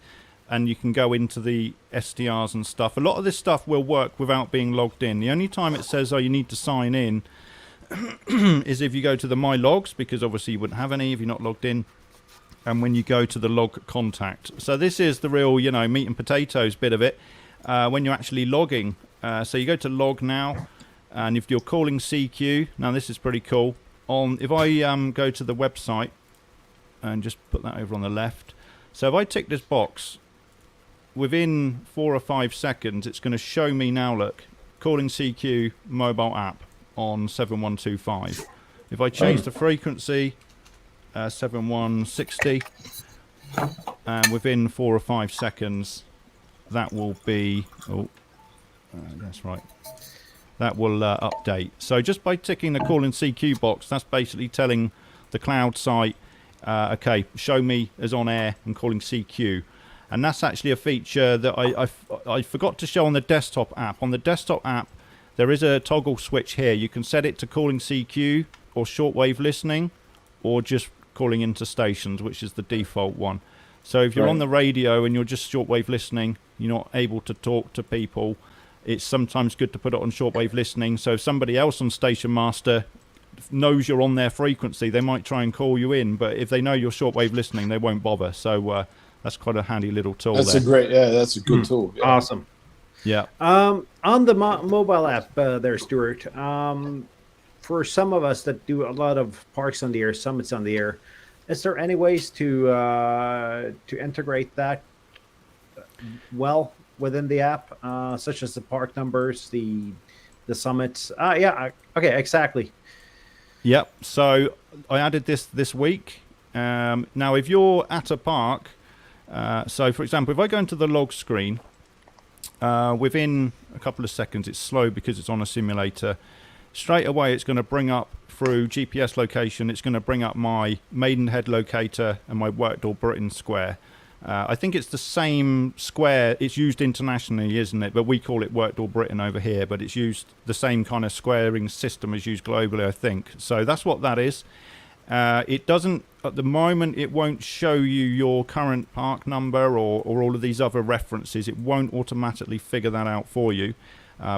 and you can go into the SDRs and stuff. A lot of this stuff will work without being logged in. The only time it says, oh, you need to sign in is if you go to the My Logs, because obviously you wouldn't have any if you're not logged in. And when you go to the log contact. So this is the real, you know, meat and potatoes bit of it when you're actually logging. So you go to log now. And if you're calling CQ, now this is pretty cool. If I go to the website and just put that over on the left. So if I tick this box, within 4 or 5 seconds, it's going to show me now, look, calling CQ mobile app on 7125. If I change the frequency, 7160, and within 4 or 5 seconds, that will be, that's right. That will update. So just by ticking the call in CQ box, that's basically telling the cloud site, okay, show me as on air and calling CQ. And that's actually a feature that I forgot to show on the desktop app. On the desktop app, there is a toggle switch here. You can set it to calling CQ or shortwave listening or just calling into stations, which is the default one. So if you're on the radio and you're just shortwave listening, you're not able to talk to people, it's sometimes good to put it on shortwave listening. So if somebody else on Station Master knows you're on their frequency, they might try and call you in. But if they know you're shortwave listening, they won't bother. So that's quite a handy little tool. That's a good tool. Yeah. Awesome. Yeah. On the mobile app there, Stuart, for some of us that do a lot of parks on the air, summits on the air, is there any ways to integrate that well within the app, such as the park numbers, the summits? Okay, exactly. Yep. So I added this week. Now, if you're at a park, so for example, if I go into the log screen, within a couple of seconds, it's slow because it's on a simulator. Straight away, it's going to bring up through GPS location. It's going to bring up my Maidenhead locator and my Workdoor Britain square. I think it's the same square. It's used internationally, isn't it? But we call it Workdoor Britain over here. But it's used the same kind of squaring system as used globally, I think. So that's what that is. It doesn't, at the moment, it won't show you your current park number or all of these other references. It won't automatically figure that out for you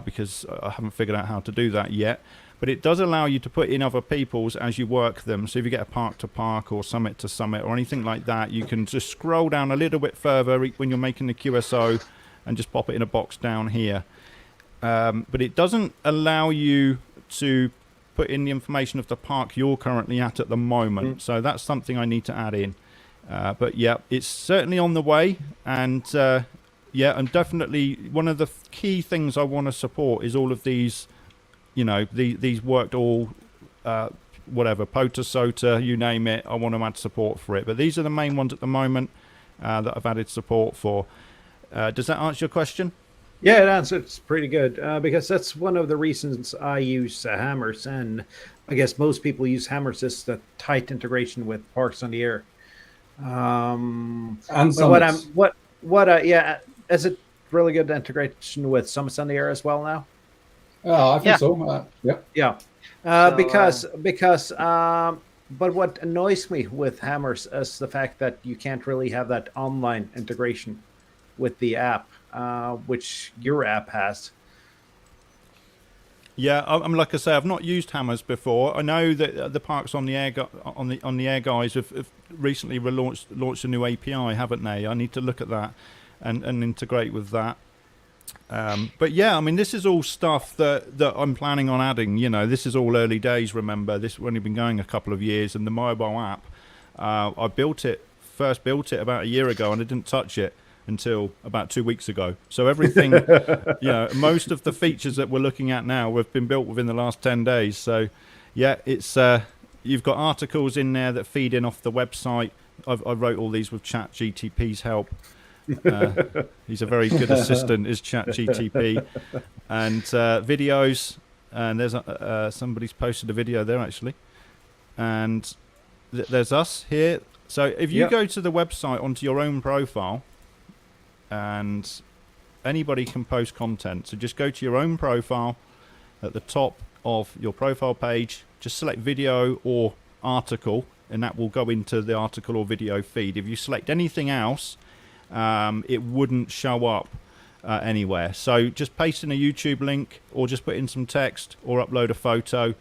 because I haven't figured out how to do that yet. But it does allow you to put in other people's as you work them. So if you get a park to park or summit to summit or anything like that, you can just scroll down a little bit further when you're making the QSO and just pop it in a box down here. But it doesn't allow you to put in the information of the park you're currently at the moment. So that's something I need to add in. But yeah, it's certainly on the way. And yeah, and definitely one of the key things I want to support is all of these, you know, these worked all, whatever, POTA, SOTA, you name it. I want to add support for it. But these are the main ones at the moment that I've added support for. Does that answer your question? Yeah, it answers pretty good because that's one of the reasons I use hammers, and I guess most people use hammers is the tight integration with Parks on the Air. And yeah, is it really good integration with Summits on the Air as well now? I think so. Yeah. But what annoys me with hammers is the fact that you can't really have that online integration with the app, which your app has. Yeah, I'm like I say, I've not used hammers before. I know that the Parks on the Air on the Air guys have recently launched a new API, haven't they? I need to look at that and integrate with that. But yeah, I mean, this is all stuff that I'm planning on adding. You know, this is all early days. Remember, this has only been going a couple of years, and the mobile app, I first built it about a year ago, and I didn't touch it until about 2 weeks ago. So everything, you know, most of the features that we're looking at now have been built within the last 10 days. So yeah, it's you've got articles in there that feed in off the website. I wrote all these with ChatGTP's help. He's a very good assistant, is ChatGTP. And videos, and there's somebody's posted a video there actually, and there's us here. So if you go to the website onto your own profile, and anybody can post content, so just go to your own profile at the top of your profile page, just select video or article, and that will go into the article or video feed. If you select anything else, it wouldn't show up anywhere. So just paste in a YouTube link, or just put in some text, or upload a photo,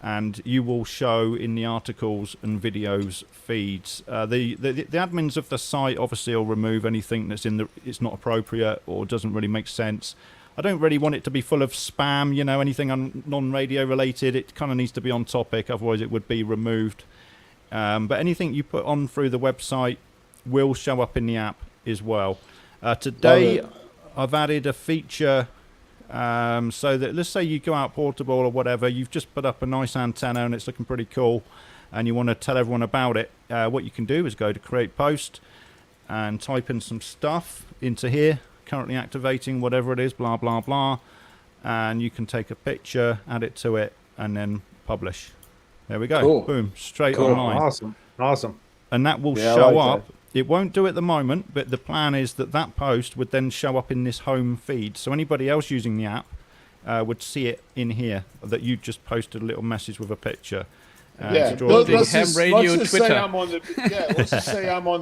and you will show in the articles and videos feeds. The admins of the site obviously will remove anything that's it's not appropriate or doesn't really make sense. I don't really want it to be full of spam, you know, anything non-radio related. It kind of needs to be on topic, otherwise it would be removed. But anything you put on through the website will show up in the app as well. Today I've added a feature so that, let's say you go out portable or whatever, you've just put up a nice antenna and it's looking pretty cool, and you want to tell everyone about it. What you can do is go to create post and type in some stuff into here, currently activating, whatever it is, blah blah blah, and you can take a picture, add it to it, and then publish. There we go. Cool. Boom, straight online. Awesome. And that will show up. It won't do it at the moment, but the plan is that post would then show up in this home feed. So anybody else using the app would see it in here, that you just posted a little message with a picture. Let's just say I'm on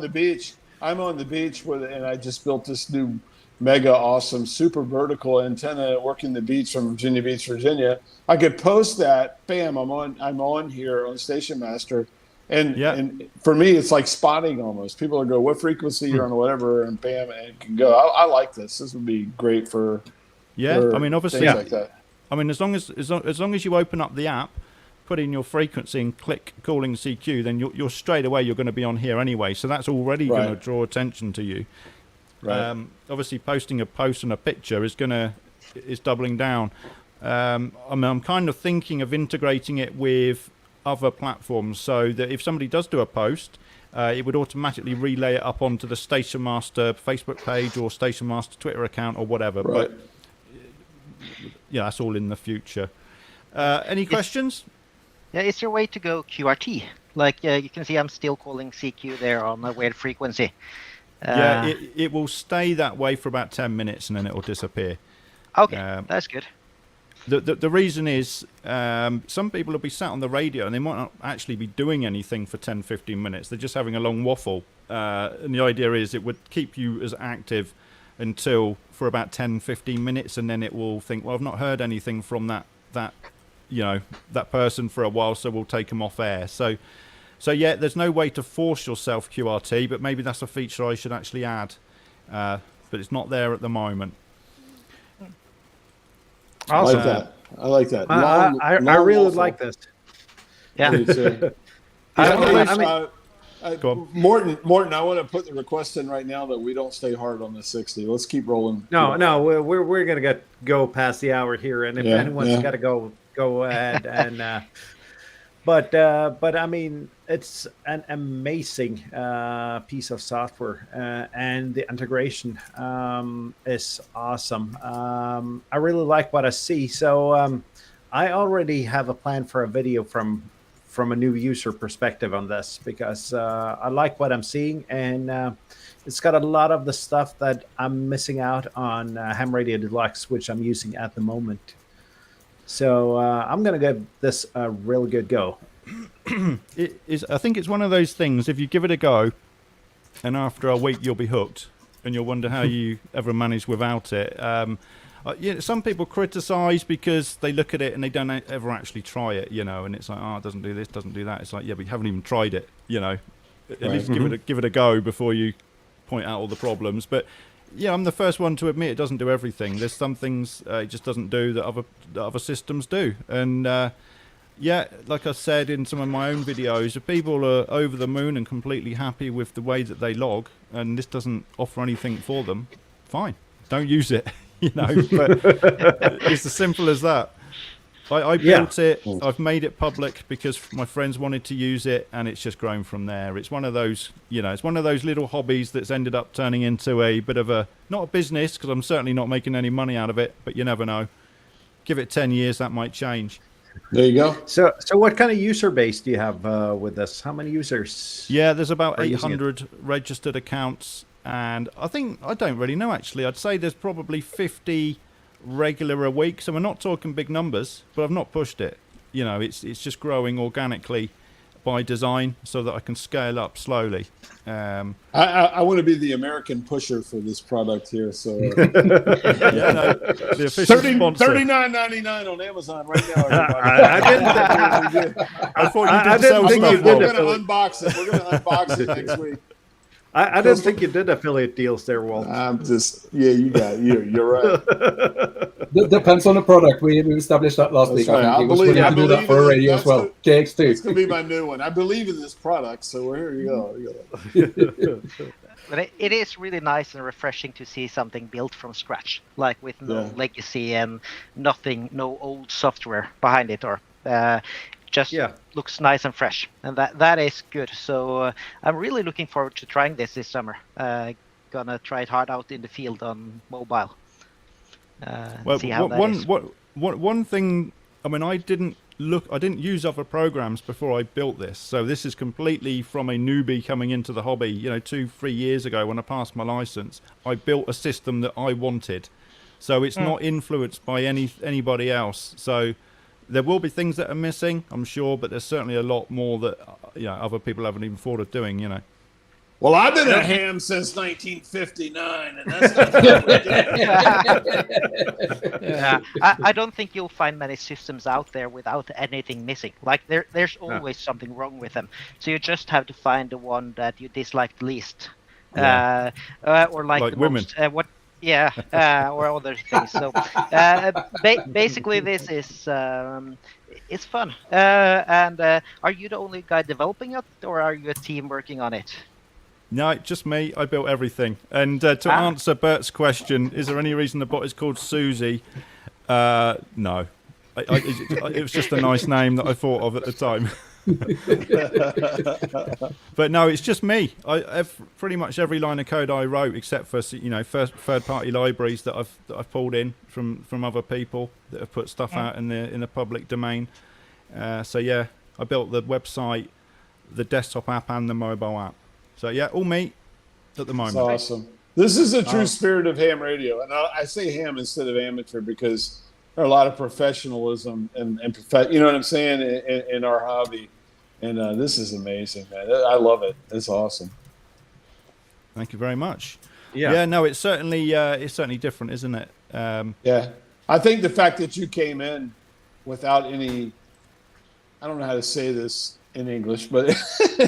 the beach. I'm on the beach and I just built this new mega awesome super vertical antenna working the beach from Virginia Beach, Virginia. I could post that. Bam! I'm on here on Station Master. And for me, it's like spotting almost. People will go, what frequency you're on, whatever, and bam, and it can go. I like this. This would be great for I mean, obviously, like that. I mean, as long as you open up the app, put in your frequency and click calling CQ, then you're straight away you're going to be on here anyway. So that's already going to draw attention to you. Right. Obviously, posting a post and a picture is doubling down. I mean, I'm kind of thinking of integrating it with other platforms, so that if somebody does do a post, it would automatically relay it up onto the Station Master Facebook page or Station Master Twitter account or whatever. Right. But yeah, that's all in the future. Any questions? Yeah, is there a way to go QRT? Like you can see I'm still calling CQ there on a weird frequency. Yeah, it will stay that way for about 10 minutes and then it will disappear. Okay, that's good. The reason is some people will be sat on the radio and they might not actually be doing anything for 10-15 minutes. They're just having a long waffle. And the idea is it would keep you as active until for about 10-15 minutes, and then it will think, well, I've not heard anything from that person for a while, so we'll take them off air. So yeah, there's no way to force yourself QRT, but maybe that's a feature I should actually add. But it's not there at the moment. Awesome. I like that. I really like this. Yeah. Morton, I want to put the request in right now that we don't stay hard on the 60. Let's keep rolling. No, we're gonna go past the hour here, and if anyone's got to go ahead and. But I mean, it's an amazing piece of software, and the integration is awesome. I really like what I see. So I already have a plan for a video from a new user perspective on this, because I like what I'm seeing, and it's got a lot of the stuff that I'm missing out on Ham Radio Deluxe, which I'm using at the moment. So I'm going to give this a real good go. I think it's one of those things, if you give it a go, and after a week you'll be hooked, and you'll wonder how you ever managed without it. Some people criticize because they look at it and they don't ever actually try it, and it's like, oh, it doesn't do this, doesn't do that. It's like, yeah, but you haven't even tried it, At least give it a go before you point out all the problems. But yeah, I'm the first one to admit it doesn't do everything. There's some things it just doesn't do that other systems do. And yeah, like I said in some of my own videos, if people are over the moon and completely happy with the way that they log, and this doesn't offer anything for them, fine, don't use it. But it's as simple as that. I built it, I've made it public because my friends wanted to use it, and it's just grown from there. It's one of those, it's one of those little hobbies that's ended up turning into a bit of not a business, because I'm certainly not making any money out of it, but you never know. Give it 10 years, that might change. There you go. So what kind of user base do you have with this? How many users? Yeah, there's about 800 registered accounts, and I don't really know actually. I'd say there's probably 50 regular a week, so we're not talking big numbers, but I've not pushed it. It's just growing organically by design so that I can scale up slowly. I want to be the American pusher for this product here. So the official sponsor. $39.99 on Amazon right now. I thought you did sell stuff. We're going to unbox it. We're going to unbox it next week. I didn't think you did affiliate deals there, Walt. I'm just, you got you. You're right. Depends on the product. We established that last week. Right. I believe do that for radio as well. GX2. It's going to be my new one. I believe in this product, so here you go. But it is really nice and refreshing to see something built from scratch, like with no legacy and nothing, no old software behind it, or just looks nice and fresh, and that is good. So I'm really looking forward to trying this summer. Gonna try it hard out in the field on mobile. See how that is. One thing, I mean, I didn't use other programs before I built this, so this is completely from a newbie coming into the hobby. 2-3 years ago when I passed my license, I built a system that I wanted, so it's not influenced by anybody else. So there will be things that are missing, I'm sure, but there's certainly a lot more that other people haven't even thought of doing. Well, I've been a ham since 1959, and that's not I don't think you'll find many systems out there without anything missing. Like there's always something wrong with them. So you just have to find the one that you dislike the least, or like the women. Most, or other things. So basically, this is it's fun. And are you the only guy developing it, or are you a team working on it? No, just me. I built everything. And to answer Bert's question, is there any reason the bot is called Susie? No. It was just a nice name that I thought of at the time. But no, it's just me. Pretty much every line of code I wrote, except for third-party libraries that I've pulled in from other people that have put stuff out in the public domain. So yeah, I built the website, the desktop app, and the mobile app. So yeah, all me at the moment. That's awesome. This is the true spirit of ham radio, and I say ham instead of amateur because there are a lot of professionalism and you know what I'm saying, in our hobby. And this is amazing, man. I love it. It's awesome. Thank you very much. Yeah, no, it's certainly different, isn't it? Yeah. I think the fact that you came in without any, I don't know how to say this in English, but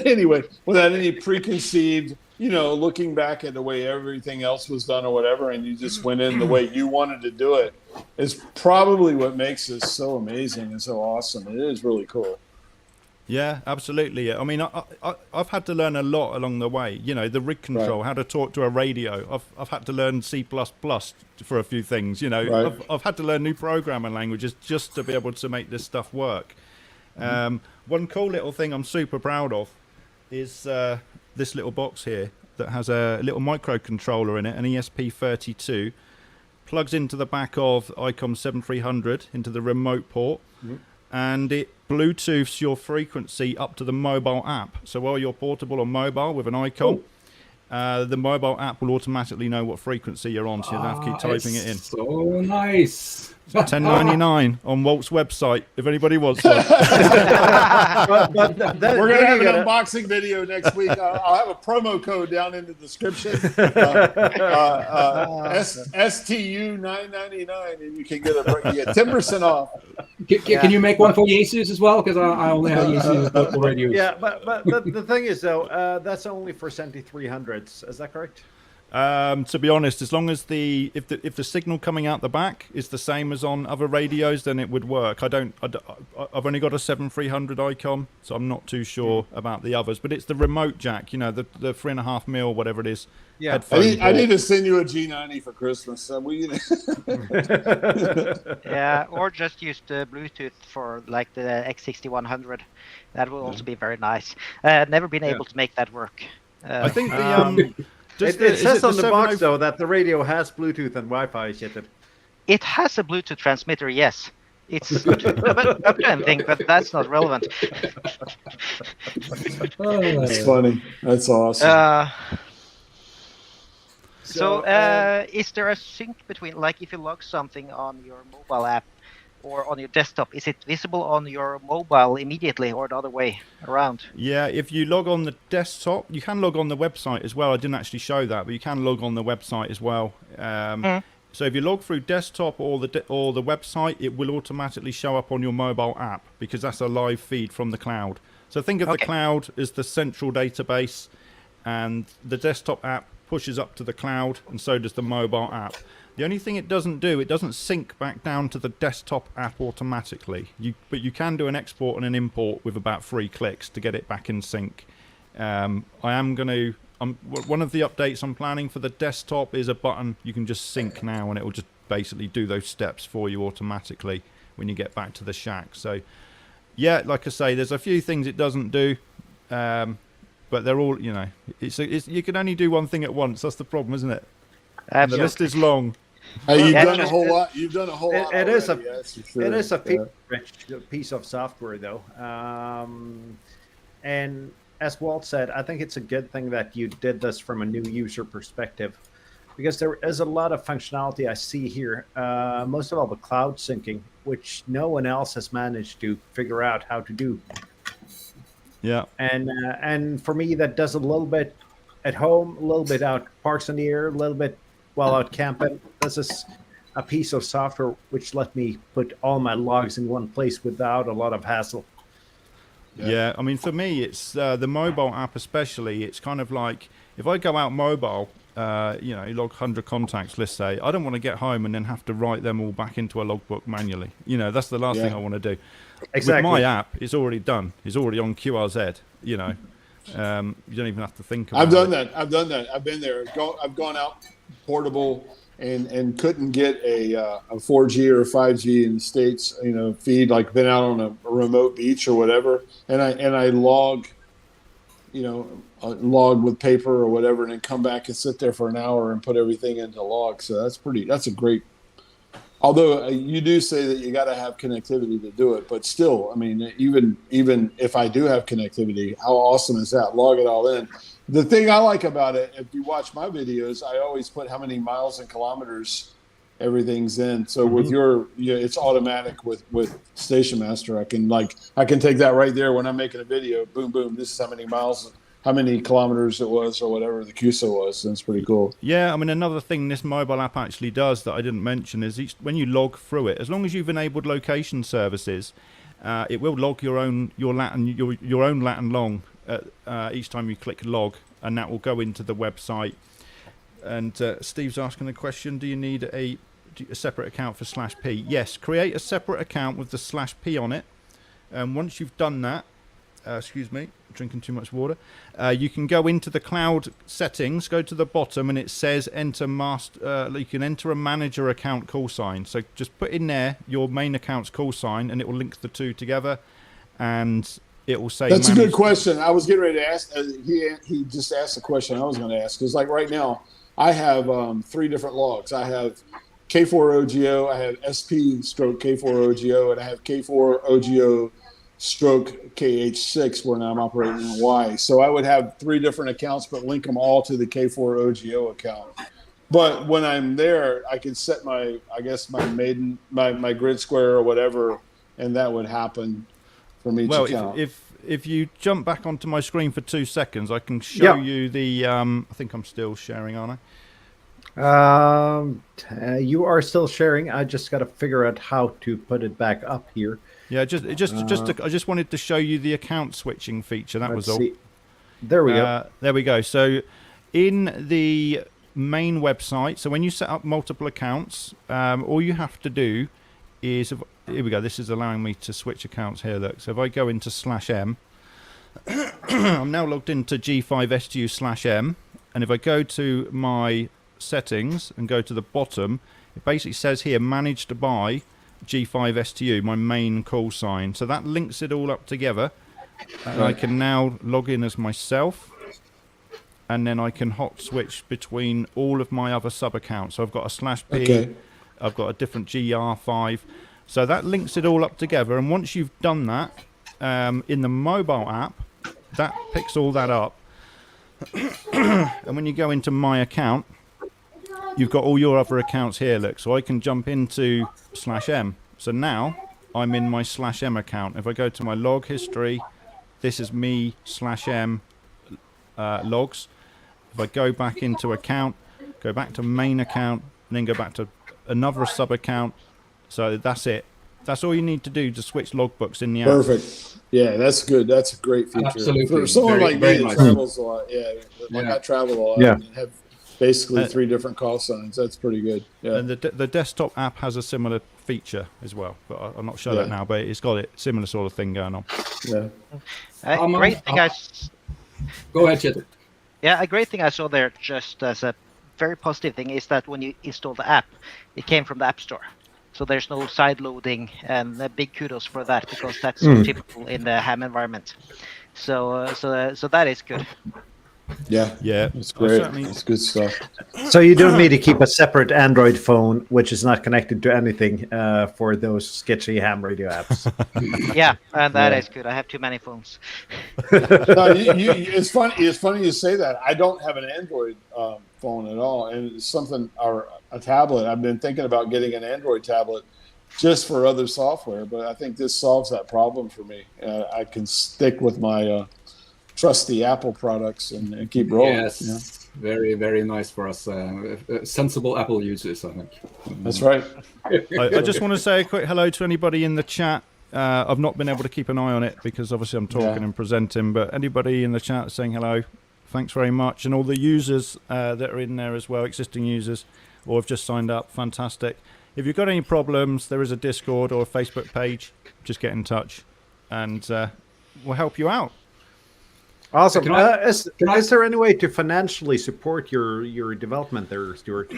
anyway, without any preconceived, looking back at the way everything else was done or whatever, and you just went in the way you wanted to do it, is probably what makes this so amazing and so awesome. It is really cool. Yeah, absolutely. I mean, I've had to learn a lot along the way. The rig control, how to talk to a radio. I've had to learn C++ for a few things. I've had to learn new programming languages just to be able to make this stuff work. One cool little thing I'm super proud of is this little box here that has a little microcontroller in it, an ESP32, plugs into the back of ICOM 7300 into the remote port. And it Bluetooths your frequency up to the mobile app. So while you're portable or mobile with an ICOM, the mobile app will automatically know what frequency you're on, so you don't have to keep typing it in. So nice. $10.99 on Walt's website, if anybody wants one. We're going to have an unboxing video next week. I'll have a promo code down in the description. STU 999, and you can get 10% off. Can you make one for Jesus as well? Because I only have Jesus local radios. Yeah, but the thing is, though, that's only for 7300s. Is that correct? To be honest, as long as if the signal coming out the back is the same as on other radios, then it would work. I've only got a 7300 ICOM, so I'm not too sure about the others. But it's the remote jack, the 3.5 mil, whatever it is. Yeah, I need to send you a G90 for Christmas. So yeah, or just use the Bluetooth for like the X6100. That will also be very nice. Never been able to make that work. I think it says on the box, though, that the radio has Bluetooth and Wi-Fi. It has a Bluetooth transmitter, yes. It's good up to anything, but that's not relevant. That's funny. That's awesome. So, is there a sync between, like, if you log something on your mobile app or on your desktop, is it visible on your mobile immediately or the other way around? Yeah, if you log on the desktop, you can log on the website as well. I didn't actually show that, but you can log on the website as well. So if you log through desktop or the website, it will automatically show up on your mobile app because that's a live feed from the cloud. So think of the cloud as the central database, and the desktop app pushes up to the cloud, and so does the mobile app. The only thing it doesn't do, it doesn't sync back down to the desktop app automatically. But you can do an export and an import with about 3 clicks to get it back in sync. One of the updates I'm planning for the desktop is a button you can just sync now, and it will just basically do those steps for you automatically when you get back to the shack. So, yeah, like I say, there's a few things it doesn't do, but they're all, you can only do one thing at once. That's the problem, isn't it? And the list is long. You've done a whole lot. You've done a whole lot. It is a piece of software, though. And as Walt said, I think it's a good thing that you did this from a new user perspective, because there is a lot of functionality I see here. Most of all, the cloud syncing, which no one else has managed to figure out how to do. Yeah. And for me, that does a little bit at home, a little bit out parks in the air, a little bit while out camping. This is a piece of software which let me put all my logs in one place without a lot of hassle. Yeah, I mean, for me, it's the mobile app especially. It's kind of like if I go out mobile, log 100 contacts, let's say, I don't want to get home and then have to write them all back into a logbook manually. That's the last thing I want to do. Exactly. With my app, it's already done. It's already on QRZ, you don't even have to think about it. I've done that. I've been there. I've gone out portable and couldn't get a 4G or 5G in the States, feed, like been out on a remote beach or whatever, and I log, log with paper or whatever, and then come back and sit there for an hour and put everything into log. So that's a great. Although you do say that you got to have connectivity to do it, but still, I mean, even if I do have connectivity, how awesome is that? Log it all in. The thing I like about it, if you watch my videos, I always put how many miles and kilometers everything's in. So with it's automatic with Station Master. I can take that right there when I'm making a video. Boom, boom. This is how many miles, how many kilometers it was, or whatever the QSO was. That's pretty cool. Yeah, I mean, another thing this mobile app actually does that I didn't mention is when you log through it, as long as you've enabled location services, it will log your own lat and long each time you click log, and that will go into the website. And Steve's asking a question: do you need a separate account for /p? Yes, create a separate account with the /p on it. And once you've done that, excuse me, drinking too much water. You can go into the cloud settings, go to the bottom, and it says enter master. You can enter a manager account call sign. So just put in there your main account's call sign, and it will link the two together, and it will say. That's a good question. I was getting ready to ask. He just asked the question I was going to ask. Because like right now, I have 3 different logs. I have K4OGO, I have SP/K4OGO, and I have K4OGO stroke KH6 where now I'm operating in Hawaii. So I would have 3 different accounts, but link them all to the K4OGO account. But when I'm there, I can set my grid square or whatever, and that would happen from each account. If you jump back onto my screen for 2 seconds, I can show you the. I think I'm still sharing, aren't I? You are still sharing. I just got to figure out how to put it back up here. Yeah, I just wanted to show you the account switching feature. That was all. There we go. There we go. So, in the main website, so when you set up multiple accounts, all you have to do is, here we go. This is allowing me to switch accounts here. Look, so if I go into /m, I'm now logged into G5STU /m, and if I go to my settings and go to the bottom, it basically says here managed by G5STU, my main call sign. So that links it all up together, and I can now log in as myself, and then I can hot switch between all of my other sub accounts. So I've got a /p, I've got a different GR5. So that links it all up together, and once you've done that in the mobile app, that picks all that up. And when you go into my account, you've got all your other accounts here, look. So I can jump into /m. So now I'm in my /m account. If I go to my log history, this is me /m logs. If I go back into account, go back to main account, and then go back to another sub account. So that's it. That's all you need to do to switch logbooks in the app. Perfect. Yeah, that's good. That's a great feature. Absolutely. For someone like me that travels a lot, I travel a lot and have basically 3 different call signs. That's pretty good. Yeah. And the desktop app has a similar feature as well, but I'm not sure that now, but it's got a similar sort of thing going on. Yeah. Great thing Go ahead, Chet. Yeah, a great thing I saw there, just as a very positive thing, is that when you install the app, it came from the App Store. So there's no side loading, and big kudos for that, because that's so typical in the ham environment. So that is good. Yeah, it's great. It's good stuff. So you don't need to keep a separate Android phone, which is not connected to anything, for those sketchy ham radio apps. Yeah, and that is good. I have too many phones. No, it's funny. It's funny you say that. I don't have an Android phone at all, and it's something, or a tablet. I've been thinking about getting an Android tablet just for other software, but I think this solves that problem for me. I can stick with my trusty Apple products and keep rolling. Yes, very, very nice for us sensible Apple users, I think. That's right. I just want to say a quick hello to anybody in the chat. I've not been able to keep an eye on it because obviously I'm talking and presenting, but anybody in the chat saying hello, thanks very much. And all the users that are in there as well, existing users, or have just signed up, fantastic. If you've got any problems, there is a Discord or a Facebook page. Just get in touch and we'll help you out. Awesome. Is there any way to financially support your development there, Stuart?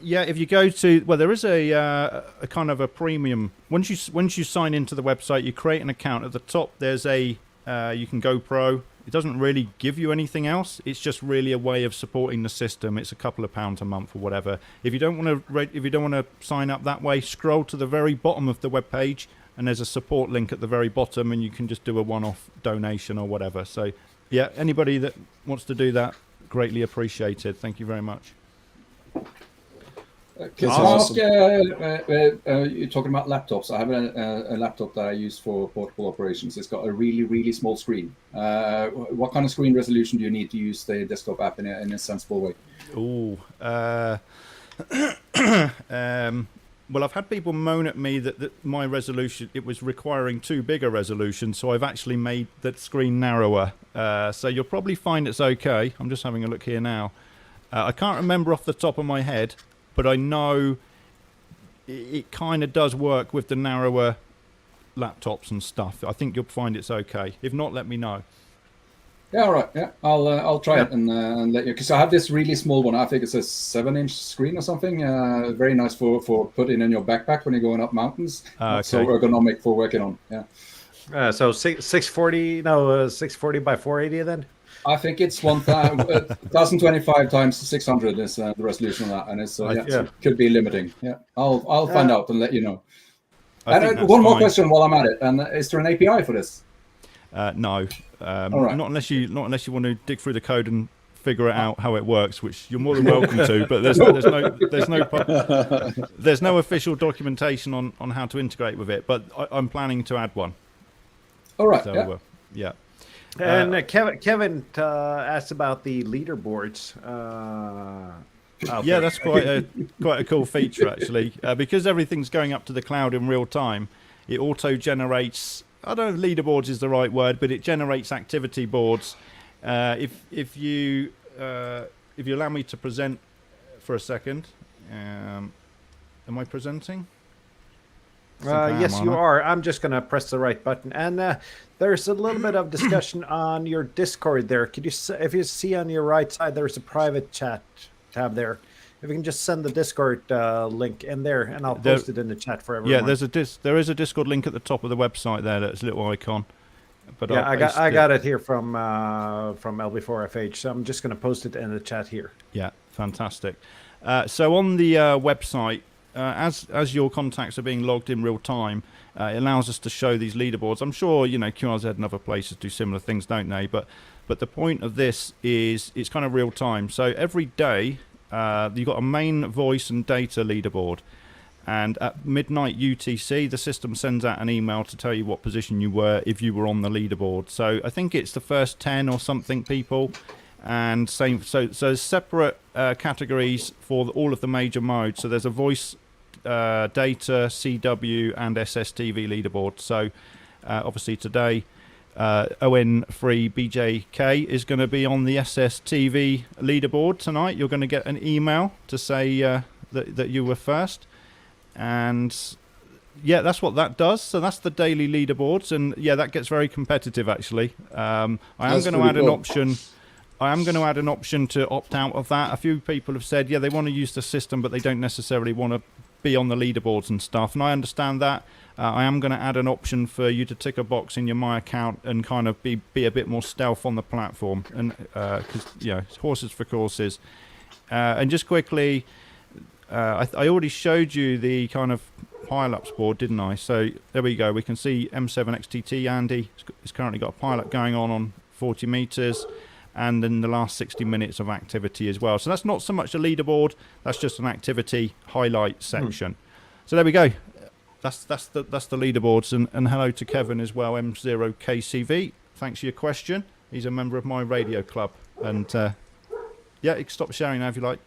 Yeah, if you go to there is a kind of a premium. Once you sign into the website, you create an account. At the top, there's you can go pro. It doesn't really give you anything else. It's just really a way of supporting the system. It's a couple of pounds a month or whatever. If you don't want to sign up that way, scroll to the very bottom of the web page, and there's a support link at the very bottom, and you can just do a one-off donation or whatever. So, yeah, anybody that wants to do that, greatly appreciated. Thank you very much. Can I ask, you're talking about laptops. I have a laptop that I use for portable operations. It's got a really, really small screen. What kind of screen resolution do you need to use the desktop app in a sensible way? Well, I've had people moan at me that my resolution, it was requiring too big a resolution, so I've actually made that screen narrower. So you'll probably find it's okay. I'm just having a look here now. I can't remember off the top of my head, but I know it kind of does work with the narrower laptops and stuff. I think you'll find it's okay. If not, let me know. Yeah, all right. Yeah, I'll try it and let you. Because I have this really small one. I think it's a 7-inch screen or something. Very nice for putting in your backpack when you're going up mountains. Okay. So ergonomic for working on. Yeah. So 640 by 480 then. I think it's 1025 times 600 is the resolution on that, and it's it could be limiting. Yeah, I'll find out and let you know. And one more question while I'm at it. And is there an API for this? No, right. not unless you want to dig through the code and figure it out how it works, which you're more than welcome to. But there's no official documentation on how to integrate with it. But I'm planning to add one. All right. So, yeah. And Kevin asked about the leaderboards. Yeah, that's quite a cool feature actually, because everything's going up to the cloud in real time. It auto generates. I don't know if leaderboards is the right word, but it generates activity boards. If you allow me to present for a second, am I presenting? Yes, you are. I'm just going to press the right button. And there's a little bit of discussion on your Discord there. Could you, if you see on your right side, there's a private chat tab there. If you can just send the Discord link in there, and I'll post it in the chat for everyone. Yeah, there is a Discord link at the top of the website there. That's a little icon. But yeah, I got it here from LB4FH. So I'm just going to post it in the chat here. Yeah, fantastic. So on the website, as your contacts are being logged in real time, it allows us to show these leaderboards. I'm sure QRZ and other places do similar things, don't they? But the point of this is it's kind of real time. So every day you've got a main voice and data leaderboard, and at midnight UTC the system sends out an email to tell you what position you were if you were on the leaderboard. So I think it's the first 10 or something people. And same, so separate categories for all of the major modes. So there's a voice, data, CW, and SSTV leaderboard. So obviously today, ON3BJK is going to be on the SSTV leaderboard tonight. You're going to get an email to say that you were first, and yeah, that's what that does. So that's the daily leaderboards, and yeah, that gets very competitive actually. I am going to add an option. I am going to add an option to opt out of that. A few people have said, yeah, they want to use the system, but they don't necessarily want to be on the leaderboards and stuff. And I understand that. I am going to add an option for you to tick a box in your My Account and kind of be a bit more stealth on the platform. And because it's horses for courses. And just quickly, I already showed you the kind of pile-ups board, didn't I? So there we go. We can see M7XTT Andy has currently got a pilot going on 40 meters. And in the last 60 minutes of activity as well. So that's not so much a leaderboard, that's just an activity highlight section. So there we go. That's the leaderboards. And hello to Kevin as well, M0KCV. Thanks for your question. He's a member of my radio club. And yeah, you can stop sharing now if you like.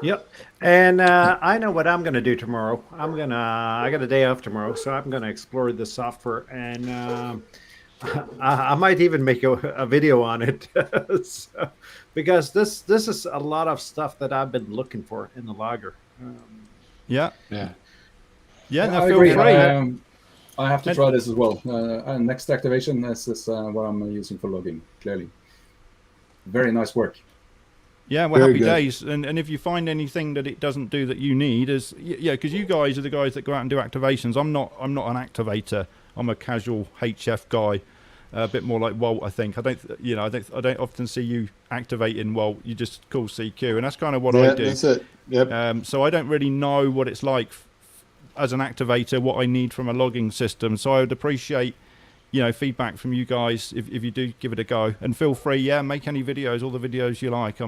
Yep. And I know what I'm going to do tomorrow. I got a day off tomorrow, so I'm going to explore the software, and I might even make a video on it. So, because this is a lot of stuff that I've been looking for in the logger. Yeah. No, feel agree. free. I have to try this as well. And next activation, this is what I'm using for logging, clearly. very nice work. Yeah, well, Very happy good. days. And if you find anything that it doesn't do that you need, because you guys are the guys that go out and do activations. I'm not an activator. I'm a casual HF guy, a bit more like Walt. I think I don't often see you activating Walt. You just call CQ, and that's kind of what I do. That's it. Yep. So I don't really know what it's like as an activator, what I need from a logging system. So I would appreciate, feedback from you guys if you do give it a go. And feel free, make any videos, all the videos you like.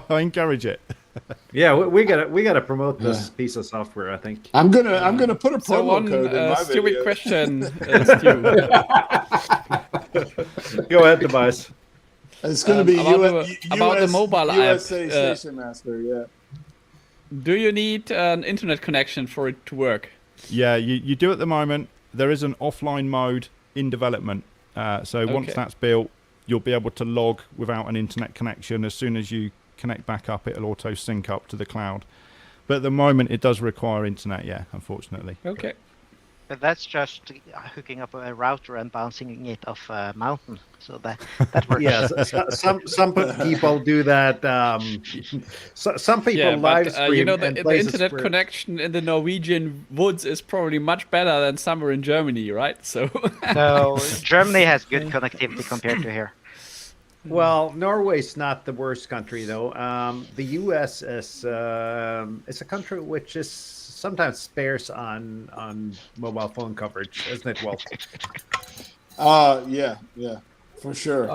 I encourage it. Yeah, we gotta promote this piece of software. I think I'm gonna put a promo code in my stupid video. question, Stu. go ahead, Tobias. It's going to be about the mobile USA app. Station Master. Yeah. Do you need an internet connection for it to work? Yeah, you do at the moment. There is an offline mode in development. So once that's built, you'll be able to log without an internet connection. As soon as you connect back up, it'll auto sync up to the cloud. But at the moment, it does require internet, unfortunately. Okay. But that's just hooking up a router and bouncing it off a mountain. So that works. Yes, some people do that. Some people live stream. The internet connection in the Norwegian woods is probably much better than somewhere in Germany, right? So No, Germany has good connectivity compared to here. Well, Norway's not the worst country though. The U.S. is a country which is sometimes sparse on mobile phone coverage, isn't it, Walt? Yeah, for sure.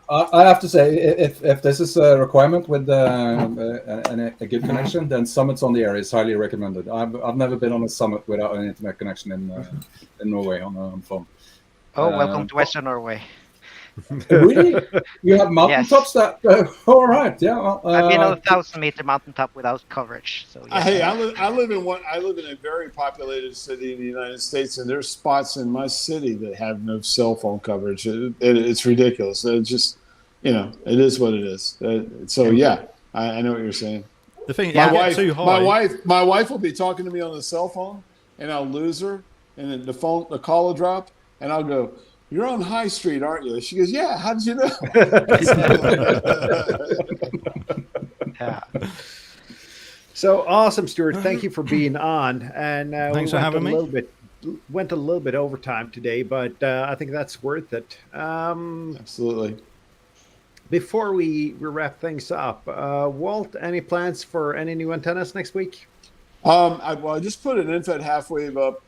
I have to say, if this is a requirement with a good connection, then summits on the air is highly recommended. I've never been on a summit without an internet connection in Norway on phone. Oh, welcome to Western Norway. Really? You have mountaintops that? All right, yeah. I've been on a 1,000-meter mountaintop without coverage. So yeah. Hey, I live in a very populated city in the United States, and there's spots in my city that have no cell phone coverage. It's ridiculous. It's just, it is what it is. So yeah, I know what you're saying. The thing is, too high. My wife will be talking to me on the cell phone, and I'll lose her, and then the call will drop, and I'll go, "You're on High Street, aren't you?" She goes, "Yeah, how did you know?" Yeah. So awesome, Stuart. Thank you for being on. And thanks for having me. Went a little bit overtime today, but I think that's worth it. Absolutely. Before we wrap things up, Walt, any plans for any new antennas next week? I just put an infrared half wave up.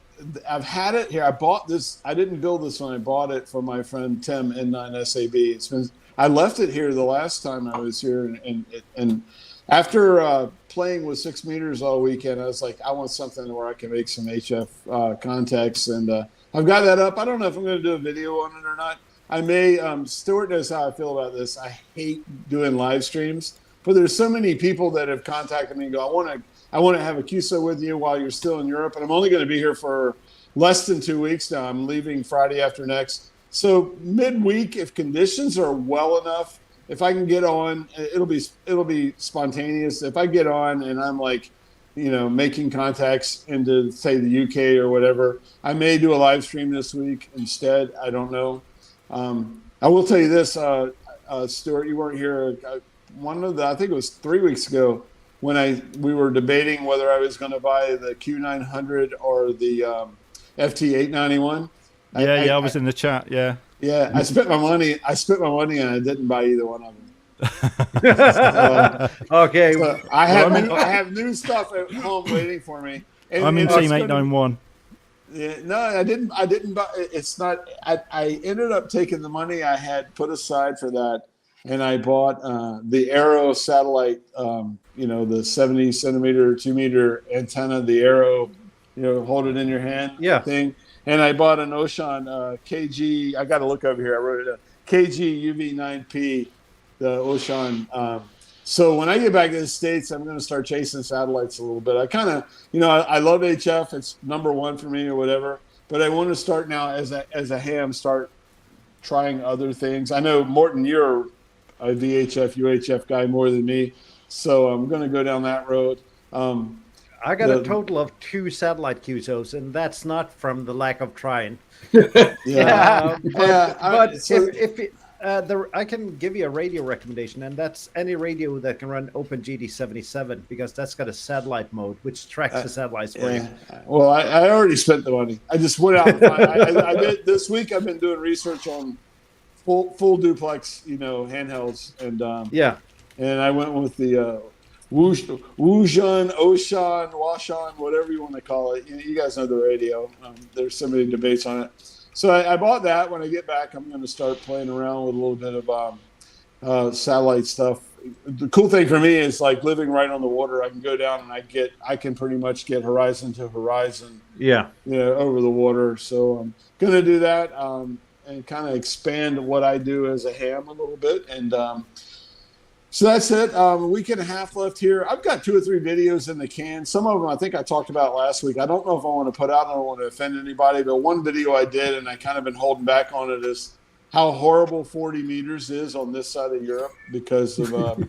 I've had it here. I bought this. I didn't build this one. I bought it from my friend Tim N9SAB. I left it here the last time I was here, and after playing with 6 meters all weekend, I was like, I want something where I can make some HF contacts, and I've got that up. I don't know if I'm going to do a video on it or not. I may. Stuart knows how I feel about this. I hate doing live streams, but there's so many people that have contacted me and go, I want to have a QSO with you while you're still in Europe, and I'm only going to be here for less than 2 weeks now. I'm leaving Friday after next. So midweek, if conditions are well enough, if I can get on, it'll be spontaneous. If I get on and I'm like, making contacts into, say, the UK or whatever, I may do a live stream this week instead. I don't know. I will tell you this, Stuart, you weren't here. I think it was 3 weeks ago, when we were debating whether I was going to buy the Q900 or the FT891. I was in the chat. Yeah. I spent my money and I didn't buy either one of them. Okay. So I have new stuff at home waiting for me. And, I'm in Team 891. Yeah, no, I didn't buy. It's not. I ended up taking the money I had put aside for that, and I bought the Arrow satellite. The 70 centimeter, 2 meter antenna, the Arrow, hold it in your hand thing. And I bought an Ocean KG. I got to look over here. I wrote it down. KG UV9P, the Ocean. So when I get back to the States, I'm going to start chasing satellites a little bit. I kind of, I love HF. It's number one for me or whatever. But I want to start now as a ham, start trying other things. I know, Morton, you're a VHF, UHF guy more than me. So I'm going to go down that road. I got a total of 2 satellite QSOs, and that's not from the lack of trying. Yeah. But I can give you a radio recommendation, and that's any radio that can run OpenGD77 because that's got a satellite mode which tracks the satellites for you. Well, I already spent the money. I just went out. I did this week. I've been doing research on full duplex, handhelds, and and I went with the Wushan, Washan, whatever you want to call it. You guys know the radio. There's so many debates on it. So I bought that. When I get back, I'm going to start playing around with a little bit of satellite stuff. The cool thing for me is like living right on the water. I can go down and I can pretty much get horizon to horizon. Yeah. Over the water. So I'm going to do that and kind of expand what I do as a ham a little bit. And so that's it. A week and a half left here. I've got 2 or 3 videos in the can. Some of them I think I talked about last week. I don't know if I want to put out. I don't want to offend anybody. But one video I did, and I kind of been holding back on it, is how horrible 40 meters is on this side of Europe because of I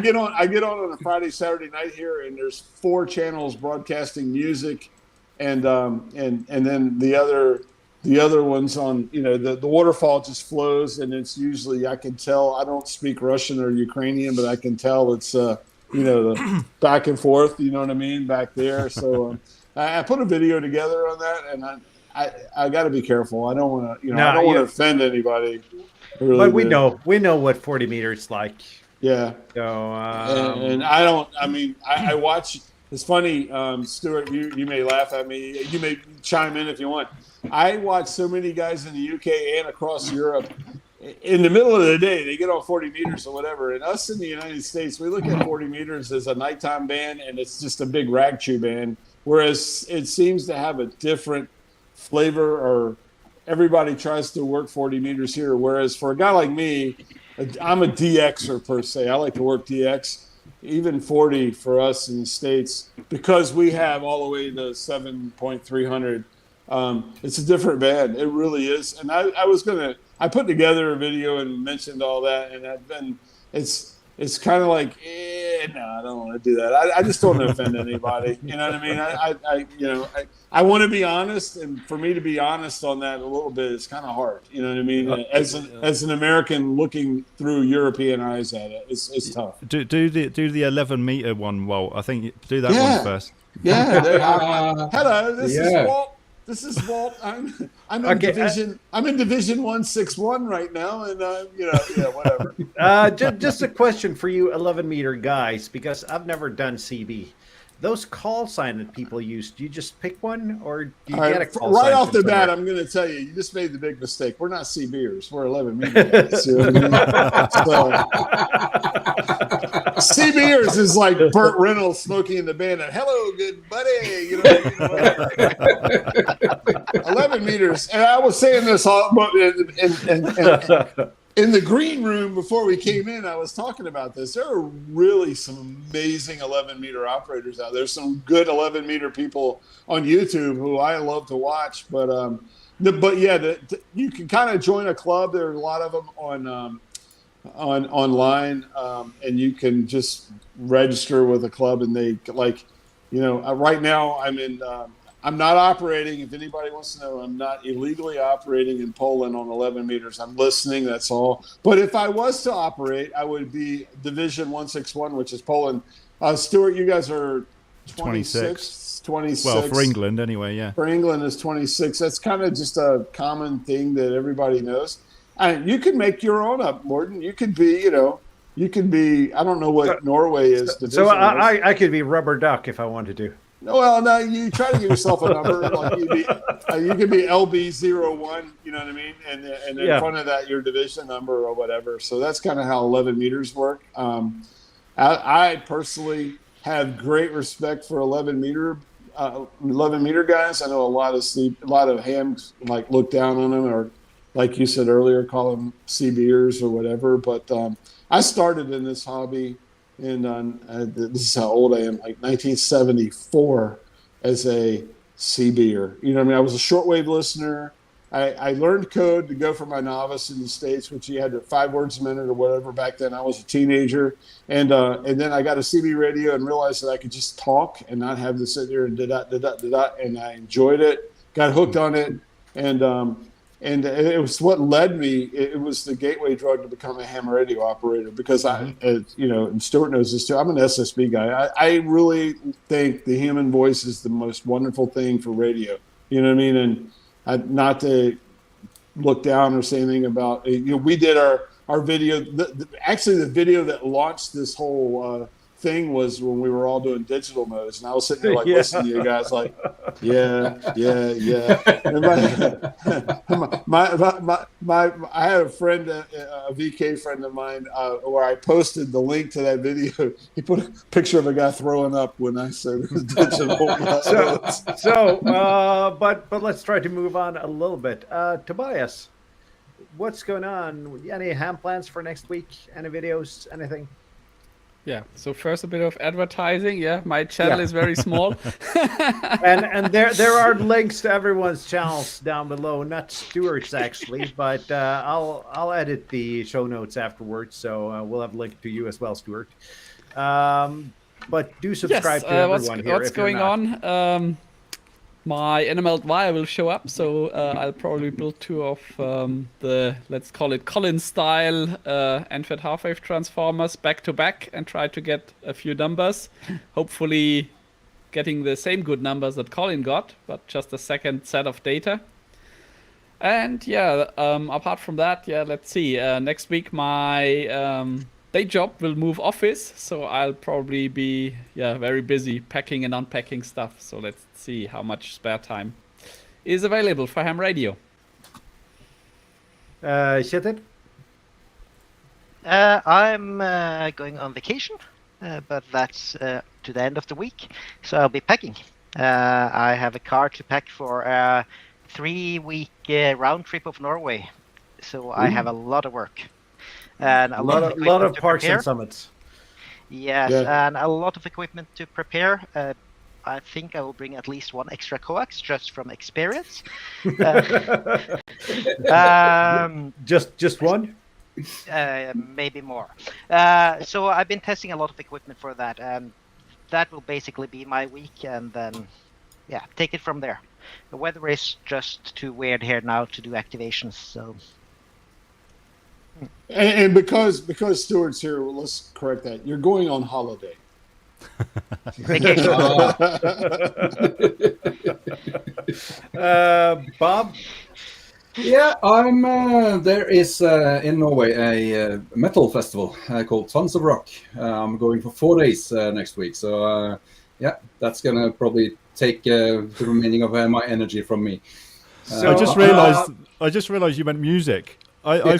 get on a Friday, Saturday night here, and there's 4 channels broadcasting music, and then the other ones on, the waterfall just flows, and it's usually, I can tell, I don't speak Russian or Ukrainian, but I can tell it's, the back and forth, you know what I mean, back there. So I put a video together on that, and I got to be careful. I don't want to, I don't want to offend anybody. Really, but we know what 40 meters like. Yeah. So, and I watch. It's funny, Stuart, you may laugh at me. You may chime in if you want. I watch so many guys in the UK and across Europe. In the middle of the day, they get on 40 meters or whatever. And us in the United States, we look at 40 meters as a nighttime band, and it's just a big rag chew band. Whereas it seems to have a different flavor, or everybody tries to work 40 meters here. Whereas for a guy like me, I'm a DXer per se. I like to work DX. Even 40 for us in the States, because we have all the way to 7.300. It's a different band. It really is. And I put together a video and mentioned all that, and it's kind of like, no, I don't want to do that. I just don't want to offend anybody. You know what I mean? I want to be honest, and for me to be honest on that a little bit is kind of hard. You know what I mean? As an American looking through European eyes at it, it's tough. Do the 11-meter one, Walt. I think do that one first. Yeah. Hello, this is Walt. This is Walt. I'm in division. I'm in Division 161 right now, and whatever. Just a question for you 11-meter guys, because I've never done CB. Those call sign that people use, do you just pick one, or do you get a call sign? Right off the bat, I'm going to tell you, you just made the big mistake. We're not CBers. We're 11-meter guys. You know what I mean? CBers is like Burt Reynolds smoking in the band. And, hello, good buddy. 11 meters. And I was saying this all in the green room before we came in. I was talking about this. There are really some amazing 11-meter operators out there. There's some good 11-meter people on YouTube who I love to watch. But you can kind of join a club. There are a lot of them on online, and you can just register with a club. And they right now I'm in. I'm not operating. If anybody wants to know, I'm not illegally operating in Poland on 11 meters. I'm listening. That's all. But if I was to operate, I would be Division 161, which is Poland. Stuart, you guys are 26. Well, for England anyway, yeah. For England is 26. That's kind of just a common thing that everybody knows. And you can make your own up, Morten. You could be, I don't know what Norway is. So I could be rubber duck if I wanted to. Well, no, you try to give yourself a number. Like you could be LB01, you know what I mean? And in front of that, your division number or whatever. So that's kind of how 11 meters work. I personally have great respect for 11 meter guys. I know a lot of hams like look down on them, or like you said earlier, call them CBers or whatever. But I started in this hobby. And this is how old I am, like 1974 as a CBer. You know what I mean? I was a shortwave listener. I learned code to go for my novice in the States, which you had to 5 words a minute or whatever back then. I was a teenager. And then I got a CB radio and realized that I could just talk and not have to sit there and da-da. And I enjoyed it, got hooked on it. And And it was what led me. It was the gateway drug to become a ham radio operator because and Stuart knows this too. I'm an SSB guy. I really think the human voice is the most wonderful thing for radio. You know what I mean? And not to look down or say anything about, we did our video. Actually, the video that launched this whole thing was when we were all doing digital modes, and I was sitting there like listening to you guys like, yeah. And I had a friend, a VK friend of mine, where I posted the link to that video. He put a picture of a guy throwing up when I said it was digital. But let's try to move on a little bit. Tobias, what's going on? Any ham plans for next week? Any videos? Anything? Yeah. So first, a bit of advertising. Yeah, my channel is very small. and there are links to everyone's channels down below. Not Stuart's actually, but I'll edit the show notes afterwards, so we'll have a link to you as well, Stuart. But do subscribe to everyone here. What's going on? My Enameled wire will show up, so I'll probably build 2 of the, let's call it Collins style NFET half-wave transformers back to back and try to get a few numbers. Hopefully getting the same good numbers that Colin got, but just a second set of data. And apart from that, let's see. Next week my day job will move office, so I'll probably be very busy packing and unpacking stuff. So let's see how much spare time is available for ham radio. Kjetil? I'm going on vacation, but that's to the end of the week, so I'll be packing. I have a car to pack for a 3-week round trip of Norway, so I have a lot of work. And a lot of parks and summits. Yes, and a lot of equipment to prepare. I think I will bring at least 1 extra coax just from experience. Just one? Maybe more. So I've been testing a lot of equipment for that, and that will basically be my week, and then take it from there. The weather is just too weird here now to do activations, so. And because Stuart's here, let's correct that. You're going on holiday. Bob? Yeah, I'm. There is in Norway a metal festival called Tons of Rock. I'm going for 4 days next week. So that's gonna probably take the remaining of my energy from me. So I just realised you meant music. I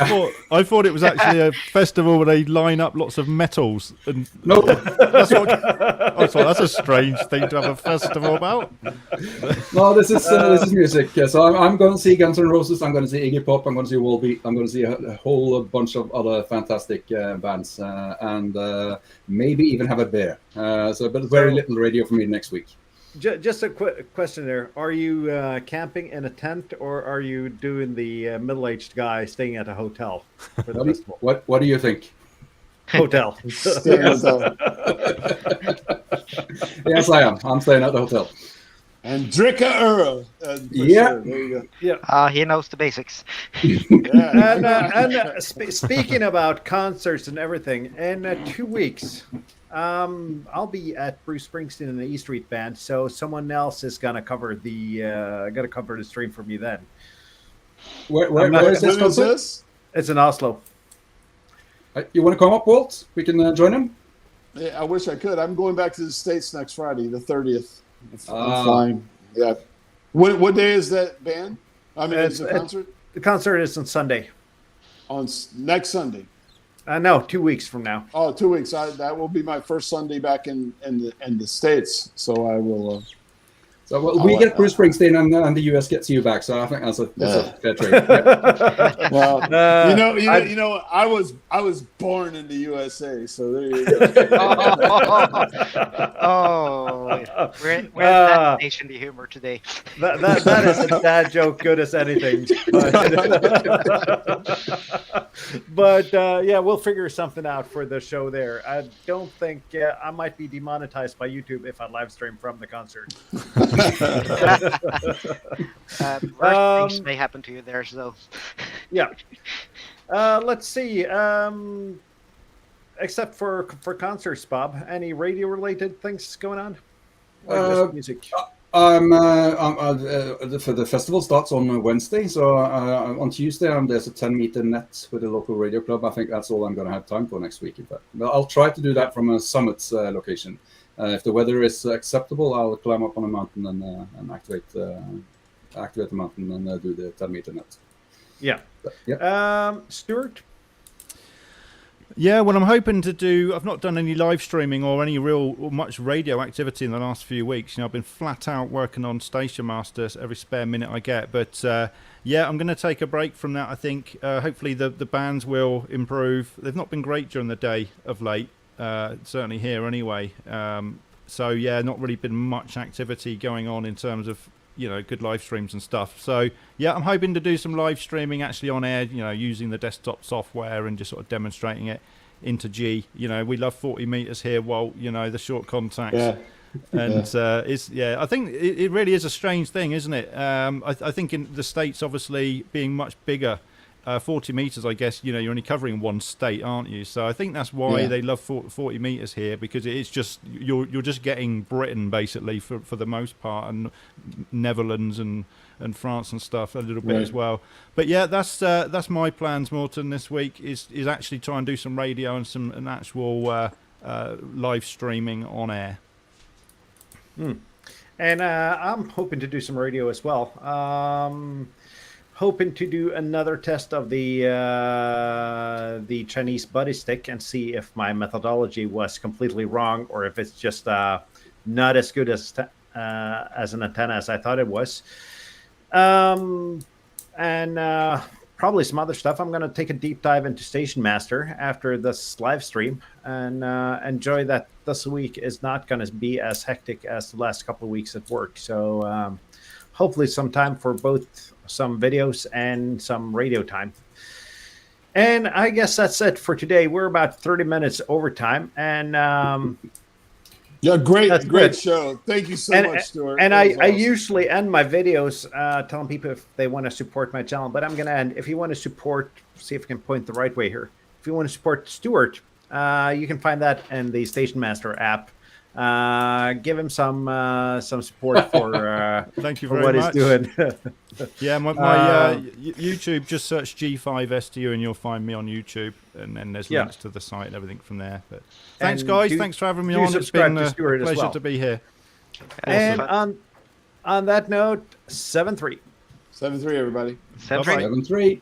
thought it was actually a festival where they line up lots of metals. And no, that's a strange thing to have a festival about. No, this is music. Yeah, so I'm going to see Guns N' Roses. I'm going to see Iggy Pop. I'm going to see Volbeat. I'm going to see a whole bunch of other fantastic bands, and maybe even have a beer. But very little radio for me next week. Just a quick question there. Are you camping in a tent, or are you doing the middle-aged guy staying at a hotel for the festival? What do you think? Hotel. Yes, I am. I'm staying at the hotel. And Dricka Ura. Yeah. Sure. There you go. Yeah. He knows the basics. Speaking about concerts and everything, in 2 weeks, I'll be at Bruce Springsteen and the E Street Band, so someone else is gonna cover the stream for me then. Where is this concert? It's in Oslo. You want to come up, Walt? We can join him. Yeah, I wish I could. I'm going back to the States next Friday, the 30th. I'm flying. Yeah. What day is that band? I mean, it's the concert. The concert is on Sunday. On next Sunday. No, 2 weeks from now. Oh, 2 weeks. That will be my first Sunday back in the States. So I will. So we get Bruce Springsteen, and the US gets you back. So I think that's a fair trade. Yeah. Well, I was born in the USA, so there you go. We're that nation the humor today. That is a dad joke, good as anything. But we'll figure something out for the show there. I don't think I might be demonetized by YouTube if I live stream from the concert. Worst things may happen to you there, so. Yeah. Let's see. Except for concerts, Bob, any radio related things going on? Or just music? The festival starts on Wednesday, so on Tuesday there's a 10-meter net with the local radio club. I think that's all I'm going to have time for next week. In fact, but I'll try to do that from a summit location. If the weather is acceptable, I'll climb up on a mountain and activate the mountain and do the 10-meter net. Yeah. Stuart? Yeah, well, I'm hoping to do. I've not done any live streaming or any much radio activity in the last few weeks. I've been flat out working on Station Masters every spare minute I get. But yeah, I'm going to take a break from that. I think hopefully the bands will improve. They've not been great during the day of late, certainly here anyway. So yeah, not really been much activity going on in terms of good live streams and stuff. So yeah, I'm hoping to do some live streaming actually on air, using the desktop software and just sort of demonstrating it into G. We love 40 meters here, Walt, the short contacts. Yeah. And I think it really is a strange thing, isn't it? I think in the States, obviously being much bigger, 40 meters, I guess, you're only covering one state, aren't you? So I think that's why they love 40 meters here, because it's just you're just getting Britain basically for the most part, and Netherlands and France and stuff a little bit as well. But yeah, that's my plans, Morton, this week is actually try and do some radio and an actual live streaming on air. And I'm hoping to do some radio as well. Hoping to do another test of the Chinese buddy stick and see if my methodology was completely wrong, or if it's just not as good as an antenna as I thought it was. And probably some other stuff. I'm going to take a deep dive into Station Master after this live stream, and enjoy that this week is not going to be as hectic as the last couple of weeks at work. So hopefully some time for both some videos and some radio time. And I guess that's it for today. We're about 30 minutes over time. And great show. Thank you so much, Stuart. And I usually end my videos telling people if they want to support my channel, but I'm going to end. If you want to support, see if I can point the right way here. If you want to support Stuart, you can find that in the Station Master app. Give him some support for thank you for very what much. he's doing. Yeah, my YouTube, just search G5STU and you'll find me on YouTube, and then there's links to the site and everything from there. But thanks, guys. Thanks for having me on. It's been a pleasure to be here. And on that note, 7-3. 7-3, everybody. 7-3. 7-3.